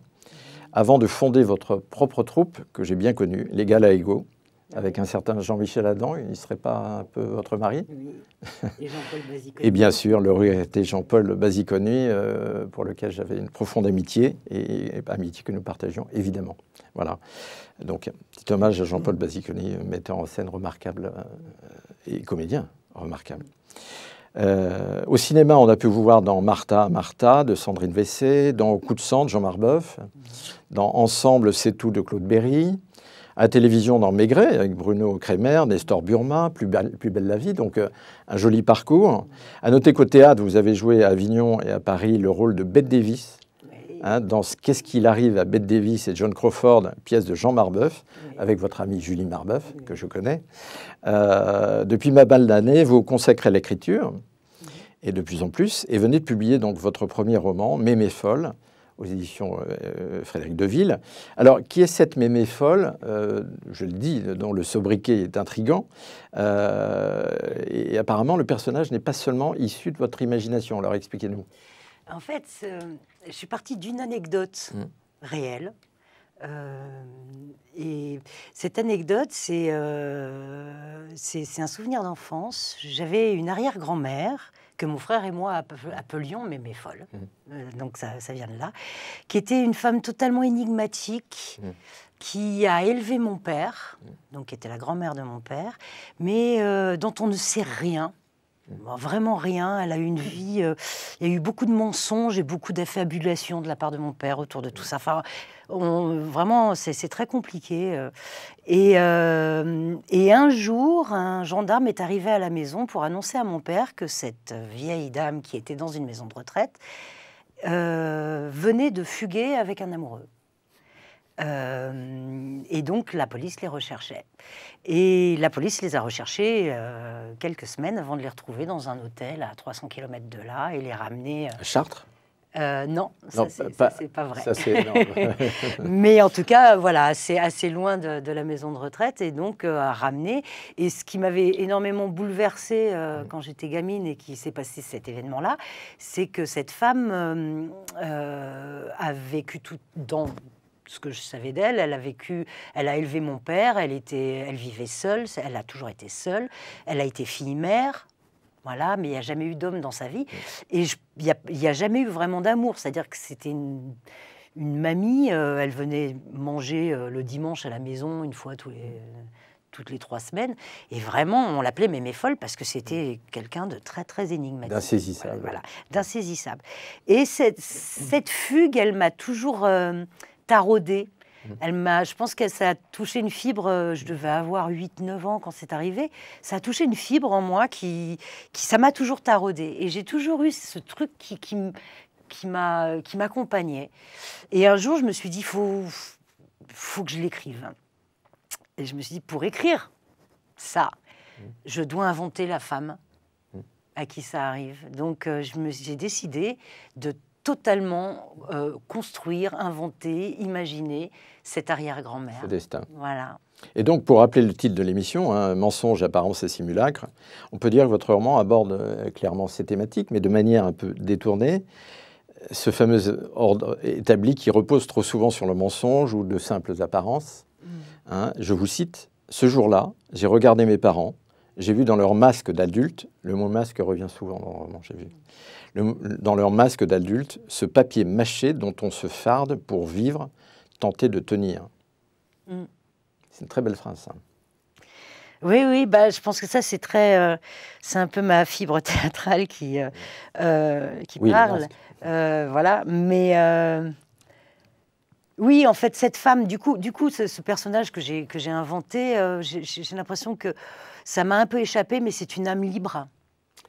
avant de fonder votre propre troupe, que j'ai bien connue, Les Gala Ego, avec un certain Jean-Michel Adam. Il ne serait pas un peu votre mari? Oui, et Jean-Paul Basiconi. Et bien sûr, le regretté Jean-Paul Basiconi, pour lequel j'avais une profonde amitié, et amitié que nous partagions, évidemment. Voilà. Donc, petit hommage à Jean-Paul Basiconi, metteur en scène remarquable et comédien remarquable. Au cinéma, on a pu vous voir dans Martha de Sandrine Vessé, dans Coup de sang de Jean Marbeuf, dans Ensemble, c'est tout de Claude Berry, à la télévision dans Maigret avec Bruno Kremer, Nestor Burma, Plus belle la vie, donc un joli parcours. À noter qu'au théâtre, vous avez joué à Avignon et à Paris le rôle de Bette Davis, hein, dans Qu'est-ce qu'il arrive à Bette Davis et John Crawford, pièce de Jean Marbeuf, avec votre amie Julie Marbeuf, que je connais. Depuis ma balle d'année, vous vous consacrez à l'écriture, et de plus en plus, et venez de publier donc votre premier roman, Mémé folle, aux éditions Frédéric Deville. Alors, qui est cette Mémé folle? Je le dis, dont le sobriquet est intriguant. Et apparemment, le personnage n'est pas seulement issu de votre imagination. Alors, expliquez-nous. En fait, je suis partie d'une anecdote réelle. Et cette anecdote, c'est un souvenir d'enfance. J'avais une arrière-grand-mère que mon frère et moi appelions Mémé folle, donc ça vient de là, qui était une femme totalement énigmatique, qui a élevé mon père, donc qui était la grand-mère de mon père, mais dont on ne sait rien. Vraiment rien. Elle a eu une vie. Il y a eu beaucoup de mensonges et beaucoup d'affabulations de la part de mon père autour de tout ça. Enfin, vraiment, c'est très compliqué. Et un jour, un gendarme est arrivé à la maison pour annoncer à mon père que cette vieille dame qui était dans une maison de retraite venait de fuguer avec un amoureux. Et donc la police les recherchait. Et la police les a recherchés quelques semaines avant de les retrouver dans un hôtel à 300 km de là et les ramener... À Chartres? Non, ça c'est pas vrai. Ça, c'est Mais en tout cas, voilà, c'est assez loin de la maison de retraite et donc à ramener. Et ce qui m'avait énormément bouleversée quand j'étais gamine et qui s'est passé cet événement-là, c'est que cette femme a vécu tout dans... Ce que je savais d'elle, elle a élevé mon père, elle vivait seule, elle a toujours été seule, elle a été fille-mère, voilà, mais il n'y a jamais eu d'homme dans sa vie. Et il n'y a jamais eu vraiment d'amour, c'est-à-dire que c'était une mamie, elle venait manger le dimanche à la maison une fois toutes les 3 semaines, et vraiment, on l'appelait Mémé folle parce que c'était quelqu'un de très, très énigmatique. D'insaisissable. Voilà, d'insaisissable. Et cette fugue, elle m'a toujours... taraudée. Je pense que ça a touché une fibre, je devais avoir 8-9 ans quand c'est arrivé, ça a touché une fibre en moi ça m'a toujours taraudée. Et j'ai toujours eu ce truc qui m'accompagnait. Et un jour, je me suis dit, faut que je l'écrive. Et je me suis dit, pour écrire ça, je dois inventer la femme à qui ça arrive. Donc, j'ai décidé de totalement construire, inventer, imaginer cette arrière-grand-mère. Ce destin. Voilà. Et donc, pour rappeler le titre de l'émission, hein, Mensonges, apparence et simulacre, on peut dire que votre roman aborde clairement ces thématiques, mais de manière un peu détournée. Ce fameux ordre établi qui repose trop souvent sur le mensonge ou de simples apparences. Hein, je vous cite, « Ce jour-là, j'ai regardé mes parents, j'ai vu dans leur masque d'adulte, le mot masque revient souvent dans le roman, j'ai vu, dans leur masque d'adulte, ce papier mâché dont on se farde pour vivre, tenter de tenir. » C'est une très belle phrase, ça. Oui, bah, je pense que ça, c'est un peu ma fibre théâtrale qui parle. Voilà, mais oui, en fait, cette femme, du coup, ce personnage que j'ai inventé, j'ai l'impression que ça m'a un peu échappé, mais c'est une âme libre.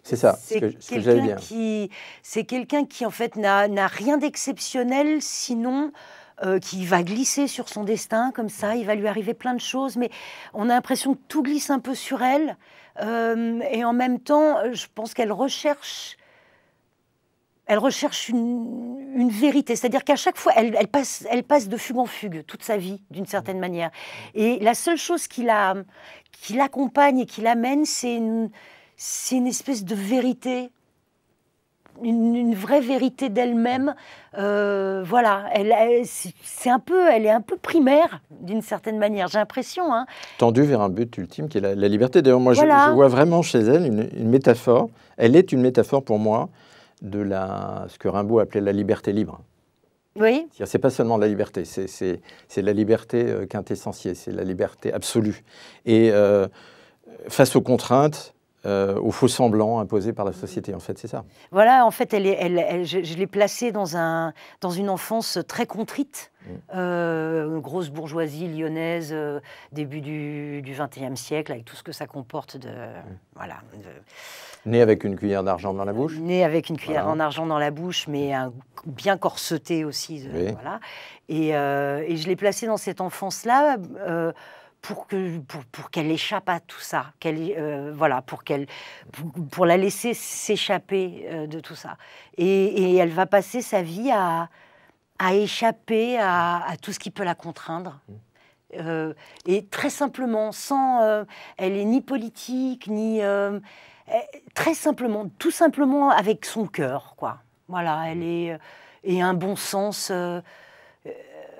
C'est ça, ce que j'allais dire. C'est quelqu'un qui, en fait, n'a rien d'exceptionnel, sinon qui va glisser sur son destin, comme ça, il va lui arriver plein de choses, mais on a l'impression que tout glisse un peu sur elle, et en même temps, je pense qu'elle recherche une vérité, c'est-à-dire qu'à chaque fois, elle passe de fugue en fugue toute sa vie, d'une certaine manière. Et la seule chose qui l'accompagne et qui l'amène, c'est une espèce de vérité, une vraie vérité d'elle-même. Voilà, elle est un peu primaire, d'une certaine manière, j'ai l'impression. Hein. Tendue vers un but ultime qui est la liberté. D'ailleurs, moi, voilà. je vois vraiment chez elle une métaphore. Elle est une métaphore pour moi de ce que Rimbaud appelait la liberté libre. Oui. C'est pas seulement la liberté, c'est la liberté quintessentielle, c'est la liberté absolue. Et face aux contraintes, aux faux semblants imposés par la société, en fait, c'est ça. Voilà, en fait, je l'ai placée dans une enfance très contrite, une grosse bourgeoisie lyonnaise, début du XXe siècle, avec tout ce que ça comporte de... Voilà. Née avec une cuillère d'argent dans la bouche. Née avec une cuillère en argent dans la bouche, mais bien corsetée aussi. Oui. Voilà. Et je l'ai placée dans cette enfance-là pour qu'elle échappe à tout ça, voilà, pour la laisser s'échapper de tout ça. Et elle va passer sa vie à échapper à tout ce qui peut la contraindre. Et très simplement, elle est ni politique, ni... très simplement, tout simplement avec son cœur, quoi. Voilà, et un bon sens.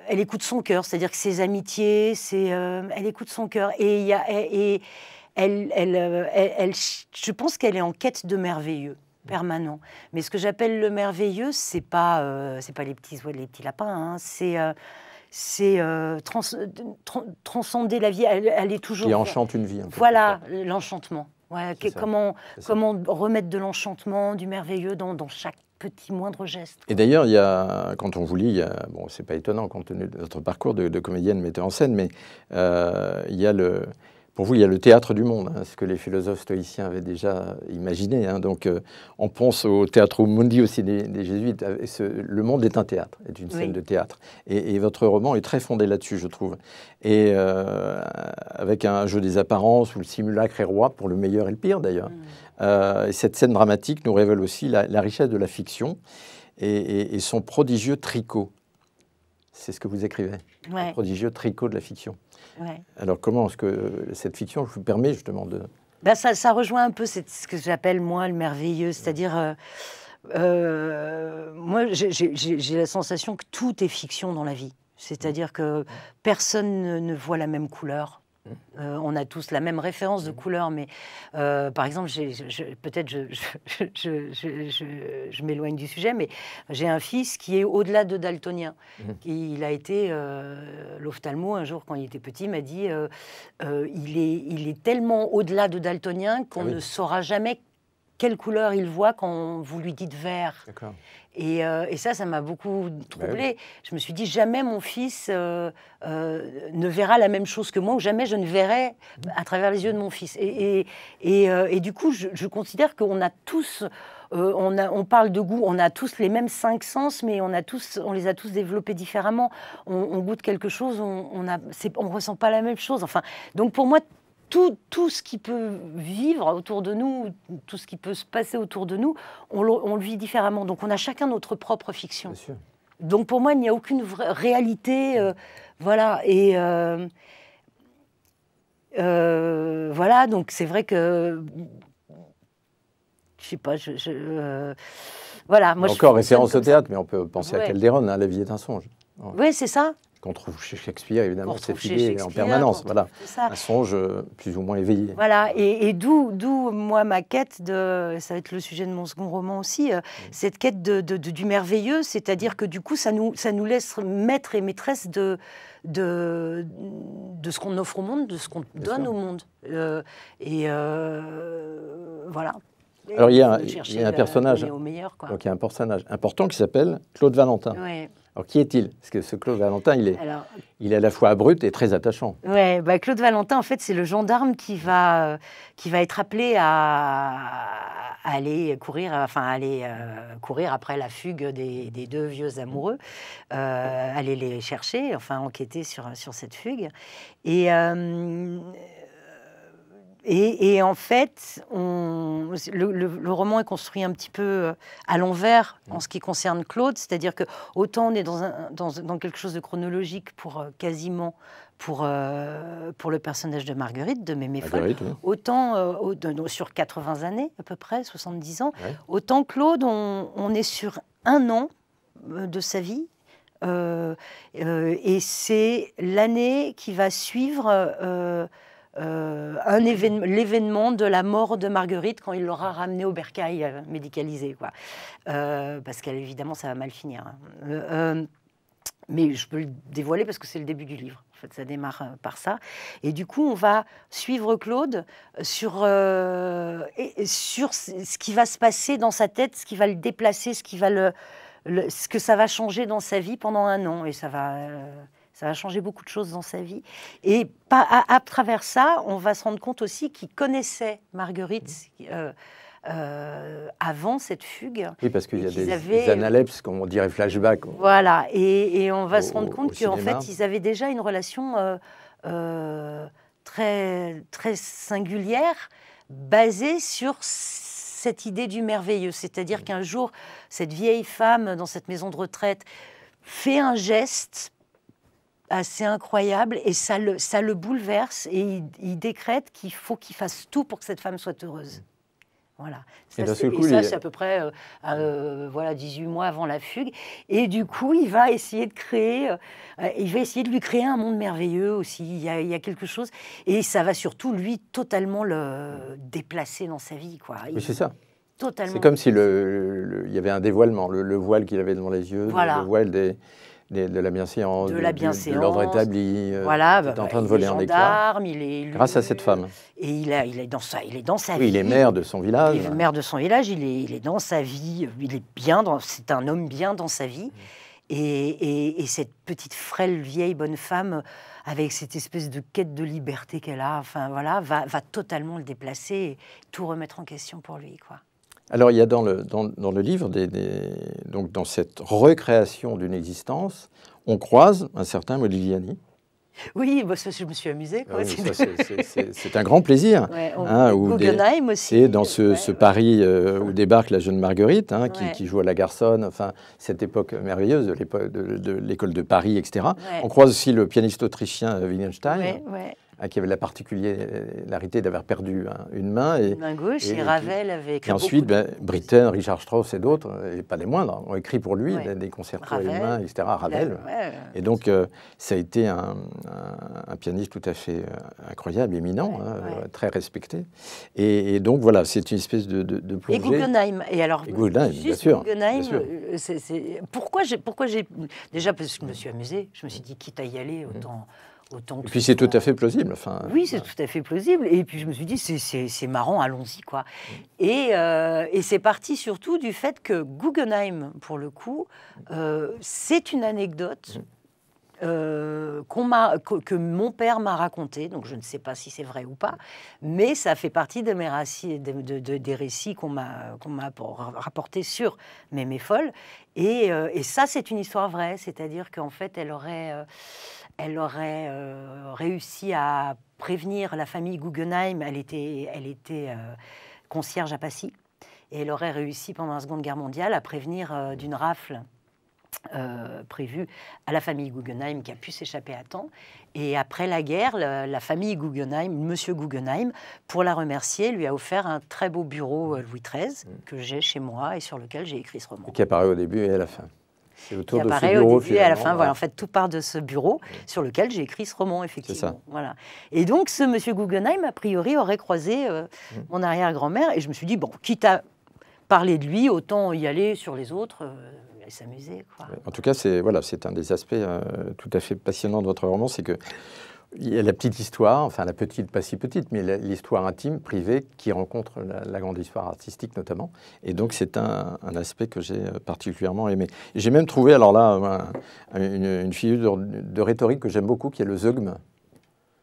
Elle écoute son cœur, c'est-à-dire que ses amitiés, elle écoute son cœur. Et je pense qu'elle est en quête de merveilleux permanent. Mais ce que j'appelle le merveilleux, c'est pas les petits lapins, hein, c'est transcender la vie. Elle est toujours. Qui enchante une vie. Un peu voilà, l'enchantement. Ouais, comment remettre de l'enchantement, du merveilleux dans chaque petit moindre geste. Et d'ailleurs, quand on vous lit, bon, c'est pas étonnant compte tenu de votre parcours de comédienne, metteur en scène, mais pour vous, il y a le théâtre du monde, hein, ce que les philosophes stoïciens avaient déjà imaginé. Hein, donc, on pense au théâtre mundi aussi des jésuites. Le monde est un théâtre, est une scène de théâtre. Et votre roman est très fondé là-dessus, je trouve. Et avec un jeu des apparences où le simulacre est roi, pour le meilleur et le pire d'ailleurs. Et cette scène dramatique nous révèle aussi la richesse de la fiction et son prodigieux tricot. C'est ce que vous écrivez, le prodigieux tricot de la fiction. Ouais. Alors, comment est-ce que cette fiction vous permet justement de... Ça rejoint un peu ce que j'appelle, moi, le merveilleux. C'est-à-dire, moi, j'ai la sensation que tout est fiction dans la vie. C'est-à-dire que personne ne voit la même couleur. On a tous la même référence de couleur, mais par exemple, peut-être je m'éloigne du sujet, mais j'ai un fils qui est au-delà de daltonien. Il a été l'ophtalmo un jour quand il était petit m'a dit il est tellement au-delà de daltonien qu'on ne saura jamais quelle couleur il voit quand vous lui dites vert. Et ça m'a beaucoup troublée. Je me suis dit, jamais mon fils ne verra la même chose que moi, ou jamais je ne verrai à travers les yeux de mon fils. Et du coup, je considère qu'on a tous... on parle de goût, on a tous les mêmes 5 sens, mais on les a tous développés différemment. On goûte quelque chose, on ne ressent pas la même chose. Enfin, donc pour moi, tout ce qui peut vivre autour de nous, tout ce qui peut se passer autour de nous, on le vit différemment. Donc on a chacun notre propre fiction. Bien sûr. Donc pour moi, il n'y a aucune vraie réalité. Voilà. Et voilà, donc c'est vrai que... Je sais pas, voilà. Moi, encore référence au théâtre, mais on peut penser à Calderon, hein, La vie est un songe. Oui, c'est ça. Qu'on trouve chez Shakespeare, évidemment, cette idée en permanence. Voilà. Un songe plus ou moins éveillé. Voilà, et d'où moi, ma quête, ça va être le sujet de mon second roman aussi, cette quête du merveilleux, c'est-à-dire que du coup, ça nous laisse maître et maîtresse de ce qu'on offre au monde, de ce qu'on donne au monde. Voilà. Alors, il y a un personnage, au meilleur, quoi. Donc il y a un personnage important qui s'appelle Claude Valentin. Oui. Alors, qui est-il? Parce que ce Claude Valentin, il est à la fois abrupt et très attachant. Ouais, bah Claude Valentin, en fait, c'est le gendarme qui va être appelé à aller courir, courir après la fugue des deux vieux amoureux, aller les chercher, enfin enquêter sur cette fugue. Et en fait, le roman est construit un petit peu à l'envers en ce qui concerne Claude, c'est-à-dire que autant on est dans quelque chose de chronologique pour quasiment pour le personnage de Marguerite, de Mémé Foll, oui. Autant sur 80 années à peu près, 70 ans, ouais. Autant Claude, on est sur 1 an de sa vie. Et c'est l'année qui va suivre l'événement de la mort de Marguerite quand il l'aura ramenée au bercail médicalisé, quoi. Parce qu'évidemment, ça va mal finir. Mais je peux le dévoiler parce que c'est le début du livre. En fait, ça démarre par ça. Et du coup, on va suivre Claude sur ce qui va se passer dans sa tête, ce qui va le déplacer, ce que ça va changer dans sa vie pendant 1 an. Et ça va changer beaucoup de choses dans sa vie. Et à travers ça, on va se rendre compte aussi qu'il connaissait Marguerite avant cette fugue. Oui, parce qu'il y a des analepses, comme on dirait flashback. Voilà, et on va se rendre compte qu'en fait, ils avaient déjà une relation très, très singulière, basée sur cette idée du merveilleux. C'est-à-dire qu'un jour, cette vieille femme dans cette maison de retraite fait un geste assez incroyable et ça le bouleverse et il décrète qu'il faut qu'il fasse tout pour que cette femme soit heureuse. Voilà. Ça, c'est à peu près 18 mois avant la fugue. Et du coup, il va essayer de lui créer un monde merveilleux aussi. Il y a quelque chose. Et ça va surtout, lui, totalement le déplacer dans sa vie, quoi. Oui, c'est ça. Totalement. C'est comme si il y avait un dévoilement, le voile qu'il avait devant les yeux, voilà. Le voile de la bienséance, de l'ordre établi, voilà, qui est en train de voler en éclats. Grâce à cette femme. Et il est dans sa oui, vie. il est maire de son village. Il est maire de son village, il est dans sa vie, c'est un homme bien dans sa vie. Et cette petite frêle vieille bonne femme, avec cette espèce de quête de liberté qu'elle a, enfin voilà, va totalement le déplacer et tout remettre en question pour lui, quoi. Alors, il y a dans le livre, donc dans cette recréation d'une existence, on croise un certain Modigliani. Oui, bah ça, je me suis amusée. Quoi. Oui, c'est un grand plaisir. Ouais, Guggenheim aussi. Et dans ce Paris où débarque la jeune Marguerite, qui joue à la garçonne, enfin, cette époque merveilleuse de l'école de Paris, etc. Ouais. On croise aussi le pianiste autrichien Wittgenstein. Ouais. Qui avait la particularité d'avoir perdu une main. Une main gauche, et Ravel avait écrit. Et ensuite, Britten, Richard Strauss et d'autres, et pas les moindres, ont écrit pour lui des concertos humains, etc. Ravel. Et donc, ça a été un pianiste tout à fait incroyable, éminent, très respecté. Et donc, voilà, c'est une espèce de plongée. Et Guggenheim. Et alors, Guggenheim, bien sûr. Guggenheim, pourquoi j'ai... Déjà, parce que je me suis amusée. Je me suis dit, quitte à y aller, autant... Et puis c'est tout à fait plausible. Enfin, oui, c'est tout à fait plausible. Et puis je me suis dit, c'est marrant, allons-y, quoi. Et c'est parti surtout du fait que Guggenheim, pour le coup, c'est une anecdote que mon père m'a racontée. Donc je ne sais pas si c'est vrai ou pas, mais ça fait partie de mes des récits qu'on m'a rapportés sur Mémé Foll. Et ça, c'est une histoire vraie. C'est-à-dire qu'en fait, elle aurait réussi à prévenir la famille Guggenheim. Elle était concierge à Passy. Et elle aurait réussi pendant la Seconde Guerre mondiale à prévenir d'une rafle prévue à la famille Guggenheim qui a pu s'échapper à temps. Et après la guerre, la famille Guggenheim, Monsieur Guggenheim, pour la remercier, lui a offert un très beau bureau Louis XIII que j'ai chez moi et sur lequel j'ai écrit ce roman. Et qui apparaît au début et à la fin. C'est autour de ce bureau, au début et à la fin. Voilà, en fait, tout part de ce bureau sur lequel j'ai écrit ce roman, effectivement. C'est ça. Voilà. Et donc, ce monsieur Guggenheim, a priori, aurait croisé mon arrière-grand-mère. Et je me suis dit, bon, quitte à parler de lui, autant y aller sur les autres et s'amuser, quoi. En tout cas, c'est un des aspects tout à fait passionnants de votre roman, c'est que il y a la petite histoire, enfin la petite, pas si petite, mais l'histoire intime, privée, qui rencontre la grande histoire artistique notamment. Et donc c'est un aspect que j'ai particulièrement aimé. J'ai même trouvé, alors là, une figure de rhétorique que j'aime beaucoup, qui est le zeugme.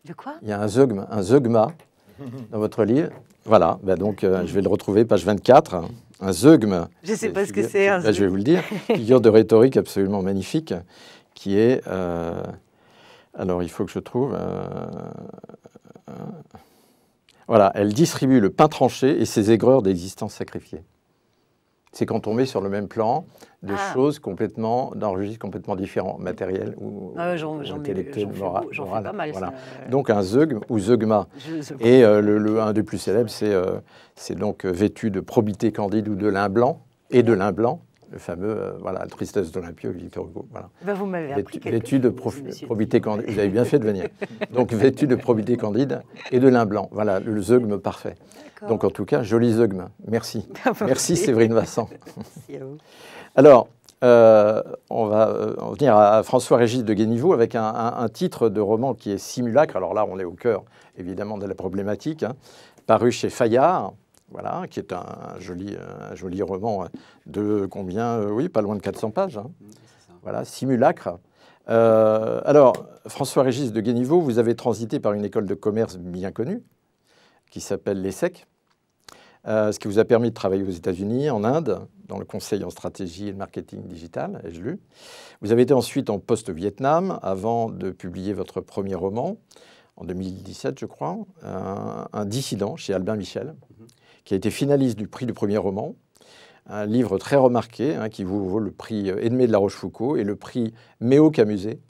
De quoi? Il y a un zeugma dans votre livre. Voilà, ben donc je vais le retrouver, page 24. Un zeugme. Je ne sais pas ce que c'est. Je vais vous le dire. Figure de rhétorique absolument magnifique, qui est... alors, il faut que je trouve... voilà, elle distribue le pain tranché et ses aigreurs d'existence sacrifiée. C'est quand on met sur le même plan de choses complètement, d'un registre complètement différent, matériel ou intellectuel, moral. J'en fais pas mal. Voilà. Ça. Donc un zeugme ou zeugma. Et un des plus célèbres, c'est donc vêtu de probité candide ou de lin blanc, et de lin blanc, le fameux, voilà, Tristesse d'Olympio, Victor Hugo. Voilà. Ben vous m'avez appris vêtu de probité candide. Vous avez bien fait de venir. Donc vêtu de probité candide et de lin blanc. Voilà, le zeugme parfait. Donc en tout cas, joli zeugme. Merci. Merci Séverine Vincent. Merci à vous. Alors, on va en venir à François-Régis de Guéniveau avec un titre de roman qui est Simulacre. Alors là, on est au cœur, évidemment, de la problématique, hein, paru chez Fayard, voilà, qui est un joli roman de combien? Oui, pas loin de 400 pages. Hein. Voilà, Simulacre. Alors, François-Régis de Guéniveau, vous avez transité par une école de commerce bien connue, qui s'appelle l'ESSEC, ce qui vous a permis de travailler aux États-Unis, en Inde, dans le conseil en stratégie et le marketing digital, ai-je lu. Vous avez été ensuite en poste au Vietnam, avant de publier votre premier roman, en 2017, je crois, Un dissident, chez Albin Michel, qui a été finaliste du prix du premier roman, un livre très remarqué, hein, qui vous vaut le prix Edmé de la Rochefoucauld et le prix Méo-Camuset,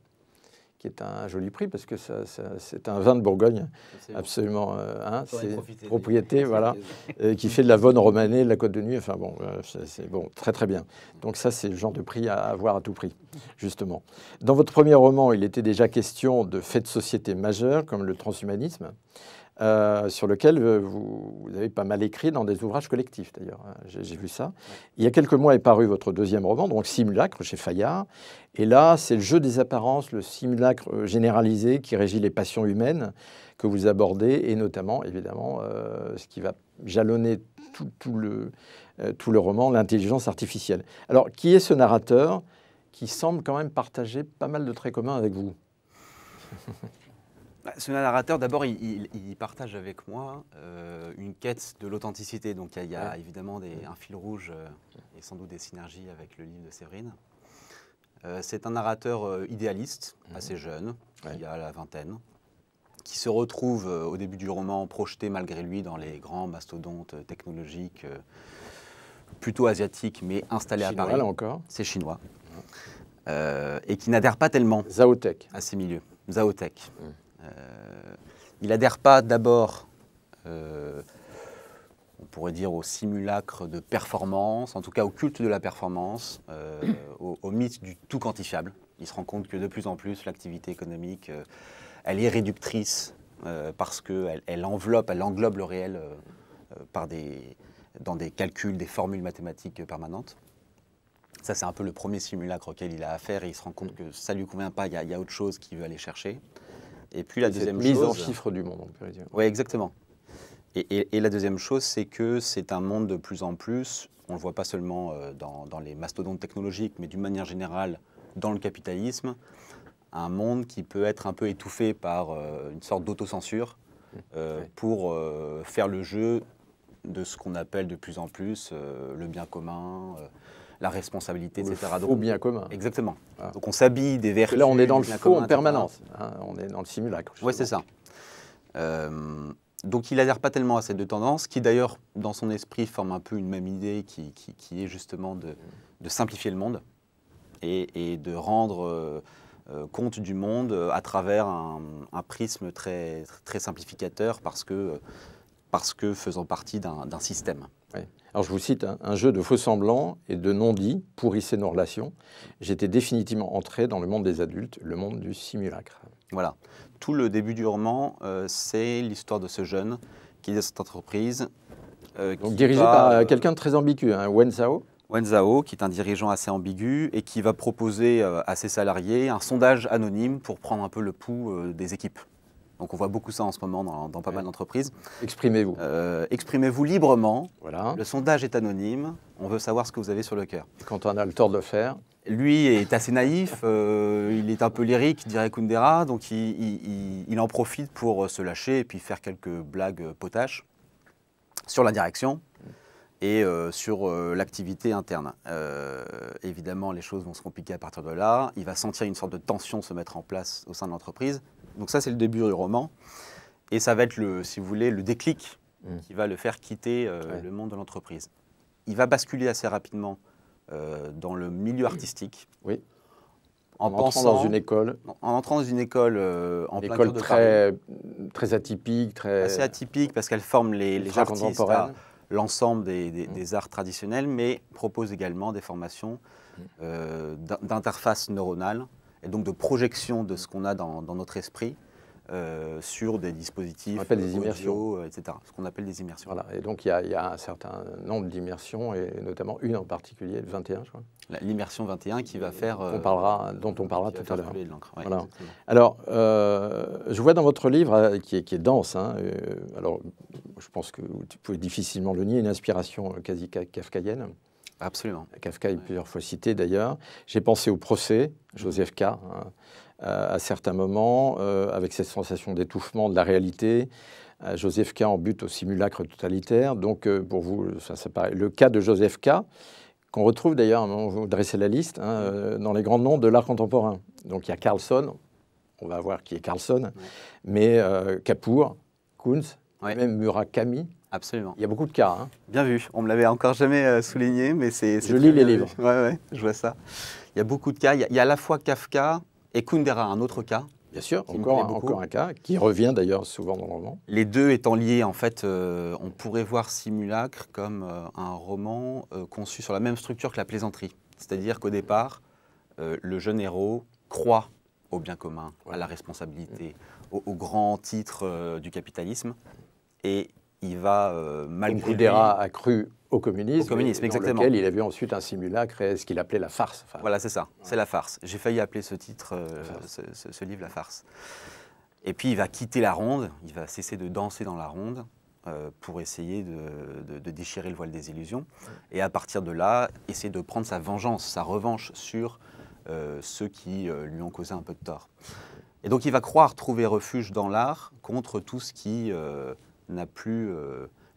qui est un joli prix parce que c'est un vin de Bourgogne, absolument, hein, c'est propriété, voilà, qui fait de la Vonne romanée, de la Côte de Nuit, enfin bon, c'est bon, très très bien. Donc ça, c'est le genre de prix à avoir à tout prix, justement. Dans votre premier roman, il était déjà question de faits de société majeurs, comme le transhumanisme, sur lequel vous avez pas mal écrit dans des ouvrages collectifs, d'ailleurs. J'ai vu ça. Il y a quelques mois est paru votre deuxième roman, donc Simulacre, chez Fayard. Et là, c'est le jeu des apparences, le simulacre généralisé qui régit les passions humaines que vous abordez, et notamment, évidemment, ce qui va jalonner tout le roman, l'intelligence artificielle. Alors, qui est ce narrateur qui semble quand même partager pas mal de traits communs avec vous? Ce narrateur, d'abord, il partage avec moi une quête de l'authenticité. Donc, il y a évidemment un fil rouge et sans doute des synergies avec le livre de Séverine. C'est un narrateur idéaliste, assez jeune, qui a la vingtaine, qui se retrouve au début du roman projeté malgré lui dans les grands mastodontes technologiques, plutôt asiatiques, mais installés à Paris. Là encore. C'est chinois. Et qui n'adhère pas tellement à ces milieux. Zaotech. Il n'adhère pas d'abord, on pourrait dire, au simulacre de performance, en tout cas au culte de la performance, au mythe du tout quantifiable. Il se rend compte que de plus en plus, l'activité économique, elle est réductrice parce qu'elle englobe le réel dans des calculs, des formules mathématiques permanentes. Ça, c'est un peu le premier simulacre auquel il a affaire et il se rend compte que ça ne lui convient pas, il y a autre chose qu'il veut aller chercher. Et puis la deuxième chose... mise en chiffres du monde, on peut dire. Oui, exactement. Et la deuxième chose, c'est que c'est un monde de plus en plus, on ne le voit pas seulement dans les mastodontes technologiques, mais d'une manière générale dans le capitalisme, un monde qui peut être un peu étouffé par une sorte d'autocensure pour faire le jeu de ce qu'on appelle de plus en plus le bien commun, la responsabilité, etc. Le faux bien commun. Exactement. Ah. Donc on s'habille des vertus. Là, on est dans le faux en permanence. Hein, on est dans le simulacre. Oui, c'est ça. Donc il n'adhère pas tellement à ces deux tendances, qui d'ailleurs, dans son esprit, forment un peu une même idée, qui est justement de simplifier le monde et de rendre compte du monde à travers un prisme très, très simplificateur, parce que faisant partie d'un système. Oui. Alors je vous cite, hein, un jeu de faux-semblants et de non-dits pourrissait nos relations. J'étais définitivement entré dans le monde des adultes, le monde du simulacre. Voilà. Tout le début du roman, c'est l'histoire de ce jeune qui est dans cette entreprise. Donc dirigé par quelqu'un de très ambigu, hein, Wen Zhao. Wen Zhao, qui est un dirigeant assez ambigu et qui va proposer à ses salariés un sondage anonyme pour prendre un peu le pouls des équipes. Donc on voit beaucoup ça en ce moment dans pas mal d'entreprises. Exprimez-vous. Exprimez-vous librement. Voilà. Le sondage est anonyme. On veut savoir ce que vous avez sur le cœur. Quand on a le tort de le faire. Lui est assez naïf, il est un peu lyrique, dirait Kundera, donc il en profite pour se lâcher et puis faire quelques blagues potaches sur la direction et sur l'activité interne. Évidemment, les choses vont se compliquer à partir de là. Il va sentir une sorte de tension se mettre en place au sein de l'entreprise. Donc ça, c'est le début du roman. Et ça va être, si vous voulez, le déclic qui va le faire quitter le monde de l'entreprise. Il va basculer assez rapidement dans le milieu artistique. Oui. En entrant dans une école. En entrant dans une école en plein cœur de Paris. Très atypique. Assez atypique parce qu'elle forme les artistes à l'ensemble des arts traditionnels, mais propose également des formations d'interface neuronale et donc de projection de ce qu'on a dans notre esprit sur des dispositifs des immersions, etc. Ce qu'on appelle des immersions. Voilà. Et donc il y a un certain nombre d'immersions, et notamment une en particulier, le 21, je crois. L'immersion 21 qui va faire... dont on parlera tout à l'heure. Ouais, voilà. Alors, je vois dans votre livre, qui est dense, alors je pense que vous pouvez difficilement le nier, une inspiration quasi kafkaïenne. Absolument. Kafka est plusieurs fois cité d'ailleurs. J'ai pensé au procès, Joseph K., à certains moments, avec cette sensation d'étouffement de la réalité. Joseph K. en bute au simulacre totalitaire. Donc, pour vous, ça paraît. Le cas de Joseph K., qu'on retrouve d'ailleurs, vous dressez la liste, dans les grands noms de l'art contemporain. Donc, il y a Carlson, on va voir qui est Carlson, mais Kapoor, Kunz, même Murakami. Absolument. Il y a beaucoup de cas. Bien vu. On ne me l'avait encore jamais souligné, mais c'est... Je lis les livres. Oui, je vois ça. Il y a beaucoup de cas. Il y a à la fois Kafka et Kundera, un autre cas. Bien sûr, encore un cas, qui revient d'ailleurs souvent dans le roman. Les deux étant liés, en fait, on pourrait voir Simulacre comme un roman conçu sur la même structure que La Plaisanterie. C'est-à-dire qu'au départ, le jeune héros croit au bien commun, à la responsabilité, au grand titre du capitalisme, et il va, malgré lui... Kundera a cru au communisme, exactement. Dans lequel il a vu ensuite un simulacre et ce qu'il appelait la farce. Enfin, voilà, c'est ça, c'est la farce. J'ai failli appeler ce titre, ce livre, La farce. Et puis il va quitter la ronde, il va cesser de danser dans la ronde pour essayer de déchirer le voile des illusions. Et à partir de là, essayer de prendre sa vengeance, sa revanche sur ceux qui lui ont causé un peu de tort. Et donc il va croire trouver refuge dans l'art contre tout ce qui n'a plus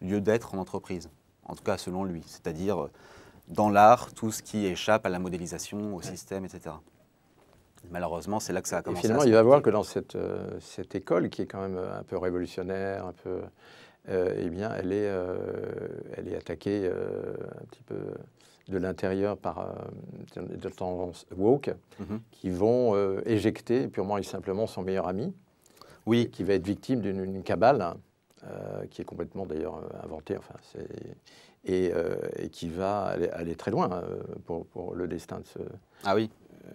lieu d'être en entreprise. En tout cas selon lui, c'est-à-dire dans l'art, tout ce qui échappe à la modélisation, au système, etc. Malheureusement, c'est là que ça a commencé. Et finalement, il va voir que dans cette école, qui est quand même un peu révolutionnaire, eh bien, elle est attaquée un petit peu de l'intérieur par des tendances woke, qui vont éjecter purement et simplement son meilleur ami, qui va être victime d'une cabale, qui est complètement d'ailleurs inventée, et qui va aller très loin pour le destin de ce... Ah oui,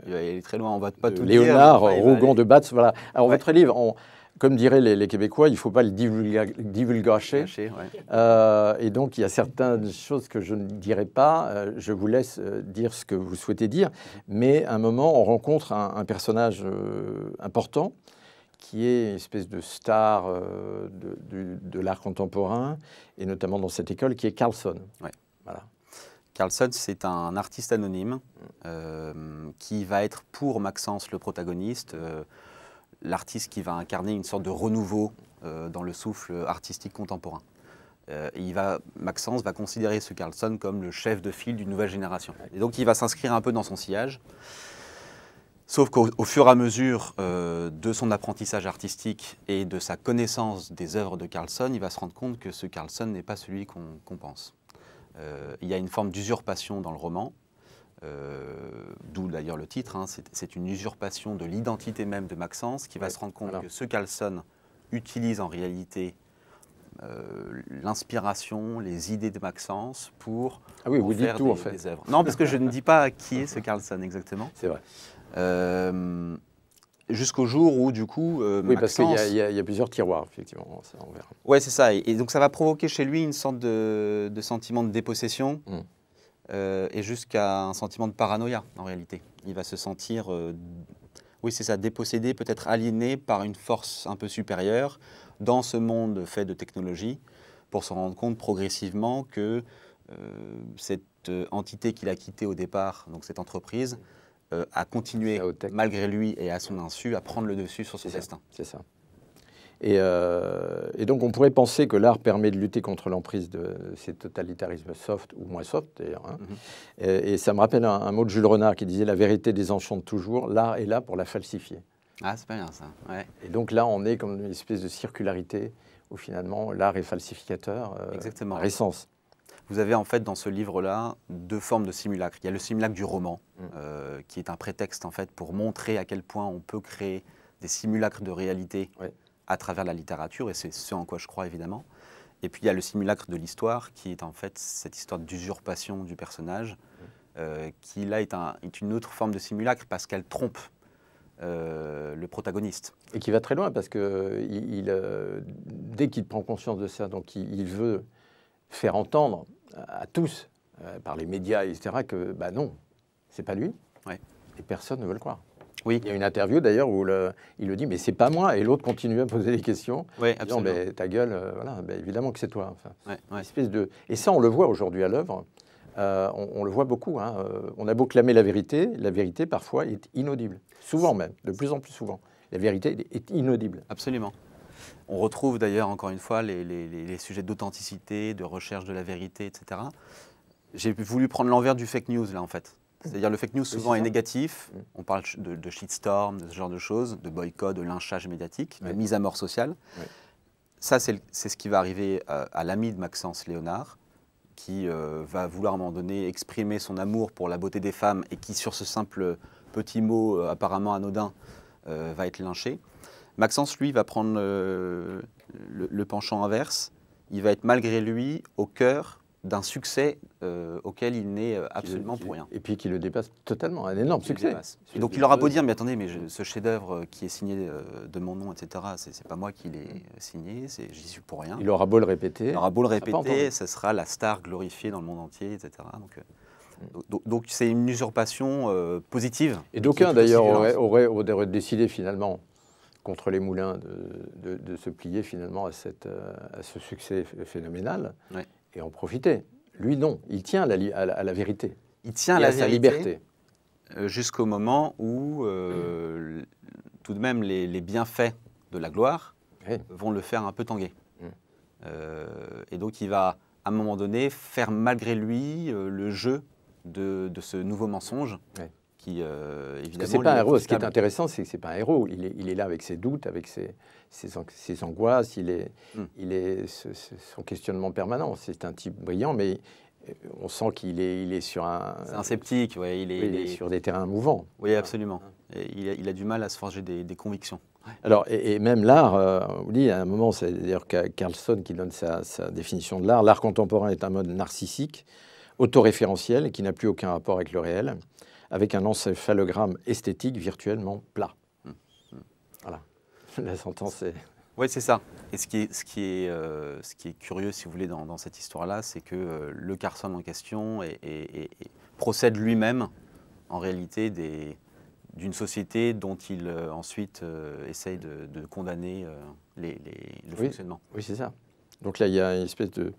il va aller très loin, on ne va pas tout Léonard, dire. Rougon de Batz, voilà. Alors votre livre, comme diraient les Québécois, il ne faut pas le divulgacher. Et donc il y a certaines choses que je ne dirai pas, je vous laisse dire ce que vous souhaitez dire, mais à un moment on rencontre un personnage important, qui est une espèce de star de l'art contemporain, et notamment dans cette école, qui est Carlson. Voilà. Carlson, c'est un artiste anonyme qui va être pour Maxence le protagoniste, l'artiste qui va incarner une sorte de renouveau dans le souffle artistique contemporain. Maxence va considérer ce Carlson comme le chef de file d'une nouvelle génération. Et donc il va s'inscrire un peu dans son sillage. Sauf qu'au fur et à mesure de son apprentissage artistique et de sa connaissance des œuvres de Carlson, il va se rendre compte que ce Carlson n'est pas celui qu'on pense. Il y a une forme d'usurpation dans le roman, d'où d'ailleurs le titre, c'est une usurpation de l'identité même de Maxence, qui va se rendre compte que ce Carlson utilise en réalité l'inspiration, les idées de Maxence pour vous faire dites tout, en fait. des œuvres. Non, parce que je ne dis pas qui est ce Carlson exactement. C'est vrai. Jusqu'au jour où, du coup, oui, parce qu'il y a plusieurs tiroirs, effectivement, ça, on verra. Oui, c'est ça. Et donc, ça va provoquer chez lui une sorte de sentiment de dépossession et jusqu'à un sentiment de paranoïa, en réalité. Il va se sentir Oui, c'est ça, dépossédé, peut-être aliéné par une force un peu supérieure dans ce monde fait de technologie, pour se rendre compte progressivement que cette entité qu'il a quittée au départ, donc cette entreprise, a continué, malgré lui et à son insu, à prendre le dessus sur son destin. C'est ça. Et donc on pourrait penser que l'art permet de lutter contre l'emprise de ces totalitarismes soft ou moins soft d'ailleurs. Hein. Et ça me rappelle un mot de Jules Renard qui disait « La vérité désenchante toujours, l'art est là pour la falsifier ». Ah, c'est pas bien ça. Ouais. Et donc là on est comme une espèce de circularité où finalement l'art est falsificateur par essence. Vous avez en fait dans ce livre-là 2 formes de simulacre. Il y a le simulacre du roman, qui est un prétexte en fait pour montrer à quel point on peut créer des simulacres de réalité à travers la littérature, et c'est ce en quoi je crois évidemment. Et puis il y a le simulacre de l'histoire, qui est en fait cette histoire d'usurpation du personnage, qui là est une autre forme de simulacre parce qu'elle trompe le protagoniste. Et qui va très loin parce que dès qu'il prend conscience de ça, donc il veut faire entendre à tous, par les médias, etc., que bah non, c'est pas lui, et personne ne veut le croire. Oui. Il y a une interview d'ailleurs où il le dit, mais c'est pas moi, et l'autre continue à poser des questions, disant, mais ta gueule, voilà, évidemment que c'est toi. Enfin, une espèce de... Et ça, on le voit aujourd'hui à l'œuvre, on le voit beaucoup. Hein. On a beau clamer la vérité parfois est inaudible, souvent même, de plus en plus souvent. La vérité est inaudible. Absolument. On retrouve d'ailleurs, encore une fois, les sujets d'authenticité, de recherche de la vérité, etc. J'ai voulu prendre l'envers du fake news, là, en fait. C'est-à-dire le fake news souvent est négatif, on parle de shitstorm, de ce genre de choses, de boycott, de lynchage médiatique, de mise à mort sociale. Ça, c'est ce qui va arriver à l'ami de Maxence Léonard, qui va vouloir à un moment donné exprimer son amour pour la beauté des femmes et qui, sur ce simple petit mot apparemment anodin, va être lynché. Maxence, lui, va prendre le penchant inverse. Il va être malgré lui au cœur d'un succès auquel il n'est absolument pour rien. Et puis qui le dépasse totalement, un énorme succès. Et donc il aura beau dire, mais attendez, mais ce chef-d'œuvre qui est signé de mon nom, etc., c'est pas moi qui l'ai signé, j'y suis pour rien. Il aura beau le répéter. Ce sera la star glorifiée dans le monde entier, etc. Donc c'est une usurpation positive. Et d'aucuns d'ailleurs auraient décidé finalement, contre les moulins, de se plier finalement à ce succès phénoménal. Et en profiter. Lui, non. Il tient à la vérité. Il tient à sa liberté. Jusqu'au moment où, tout de même, les bienfaits de la gloire vont le faire un peu tanguer. Et donc, il va, à un moment donné, faire malgré lui le jeu de ce nouveau mensonge. Qui, évidemment, c'est pas un héros. Ce qui est intéressant, c'est que c'est pas un héros. Il est là avec ses doutes, avec ses angoisses, son questionnement permanent. C'est un type brillant, mais on sent qu'il est sur un... C'est un sceptique, il est sur des terrains mouvants. Oui, absolument. Et il a du mal à se forger des convictions. Alors, et même l'art, on dit à un moment, c'est d'ailleurs Carlson qui donne sa définition de l'art. L'art contemporain est un mode narcissique, autoréférentiel, qui n'a plus aucun rapport avec le réel, avec un encéphalogramme esthétique virtuellement plat. Voilà, la sentence est... Oui, c'est ça. Et ce qui est curieux, si vous voulez, dans cette histoire-là, c'est que le Carlson en question procède lui-même, en réalité, d'une société dont il ensuite essaye de condamner le fonctionnement. Oui, c'est ça. Donc là, il y a une espèce de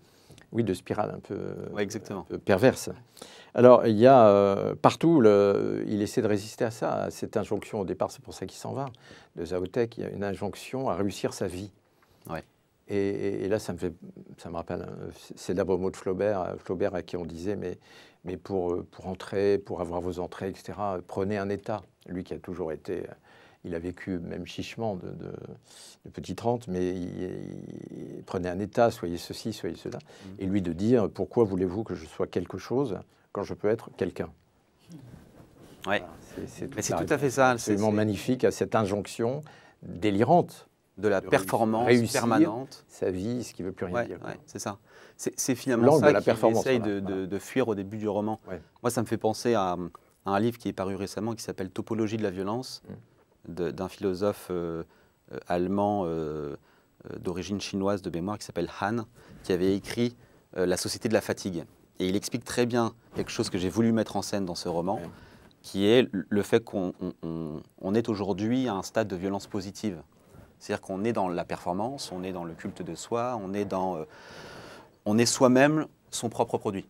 spirale un peu, exactement. Un peu perverse. Alors, il y a partout, il essaie de résister à ça, à cette injonction, au départ, c'est pour ça qu'il s'en va, de Zhao Tech, il y a une injonction à réussir sa vie. Et là, ça me rappelle un célèbre mot de Flaubert à qui on disait, mais pour entrer, pour avoir vos entrées, etc., prenez un état. Lui qui a toujours été... Il a vécu même chichement de petite rente, mais il prenait un état, soyez ceci, soyez cela. Et lui de dire, pourquoi voulez-vous que je sois quelque chose quand je peux être quelqu'un? Oui, c'est tout à fait ça. C'est absolument magnifique, à cette injonction délirante. De la performance permanente. Sa vie, ce qui ne veut plus rien dire. C'est ça. C'est finalement ça qu'il essaye de fuir au début du roman. Moi, ça me fait penser à un livre qui est paru récemment qui s'appelle « Topologie de la violence ». D'un philosophe allemand d'origine chinoise de mémoire qui s'appelle Han, qui avait écrit La société de la fatigue. Et il explique très bien quelque chose que j'ai voulu mettre en scène dans ce roman, qui est le fait qu'on est aujourd'hui à un stade de violence positive. C'est-à-dire qu'on est dans la performance, on est dans le culte de soi, on est soi-même son propre produit.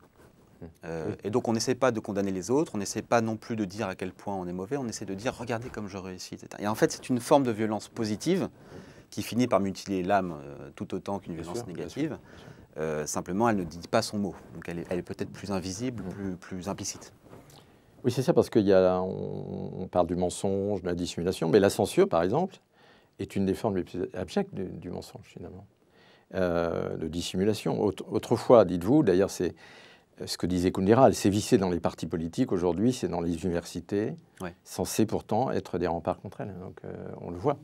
Et donc on n'essaie pas de condamner les autres, on n'essaie pas non plus de dire à quel point on est mauvais, on essaie de dire regardez comme je réussis, etc. Et en fait c'est une forme de violence positive qui finit par mutiler l'âme tout autant qu'une violence négative. Simplement elle ne dit pas son mot, donc elle est peut-être plus invisible, plus implicite. Oui, c'est ça, parce on parle du mensonge, de la dissimulation, mais la censure, par exemple, est une des formes les plus abjectes du mensonge, finalement, de dissimulation. Autrefois, dites-vous, d'ailleurs, c'est ce que disait Kundera, elle s'est vissée dans les partis politiques. Aujourd'hui, c'est dans les universités, censées pourtant être des remparts contre elle. Donc, on le voit.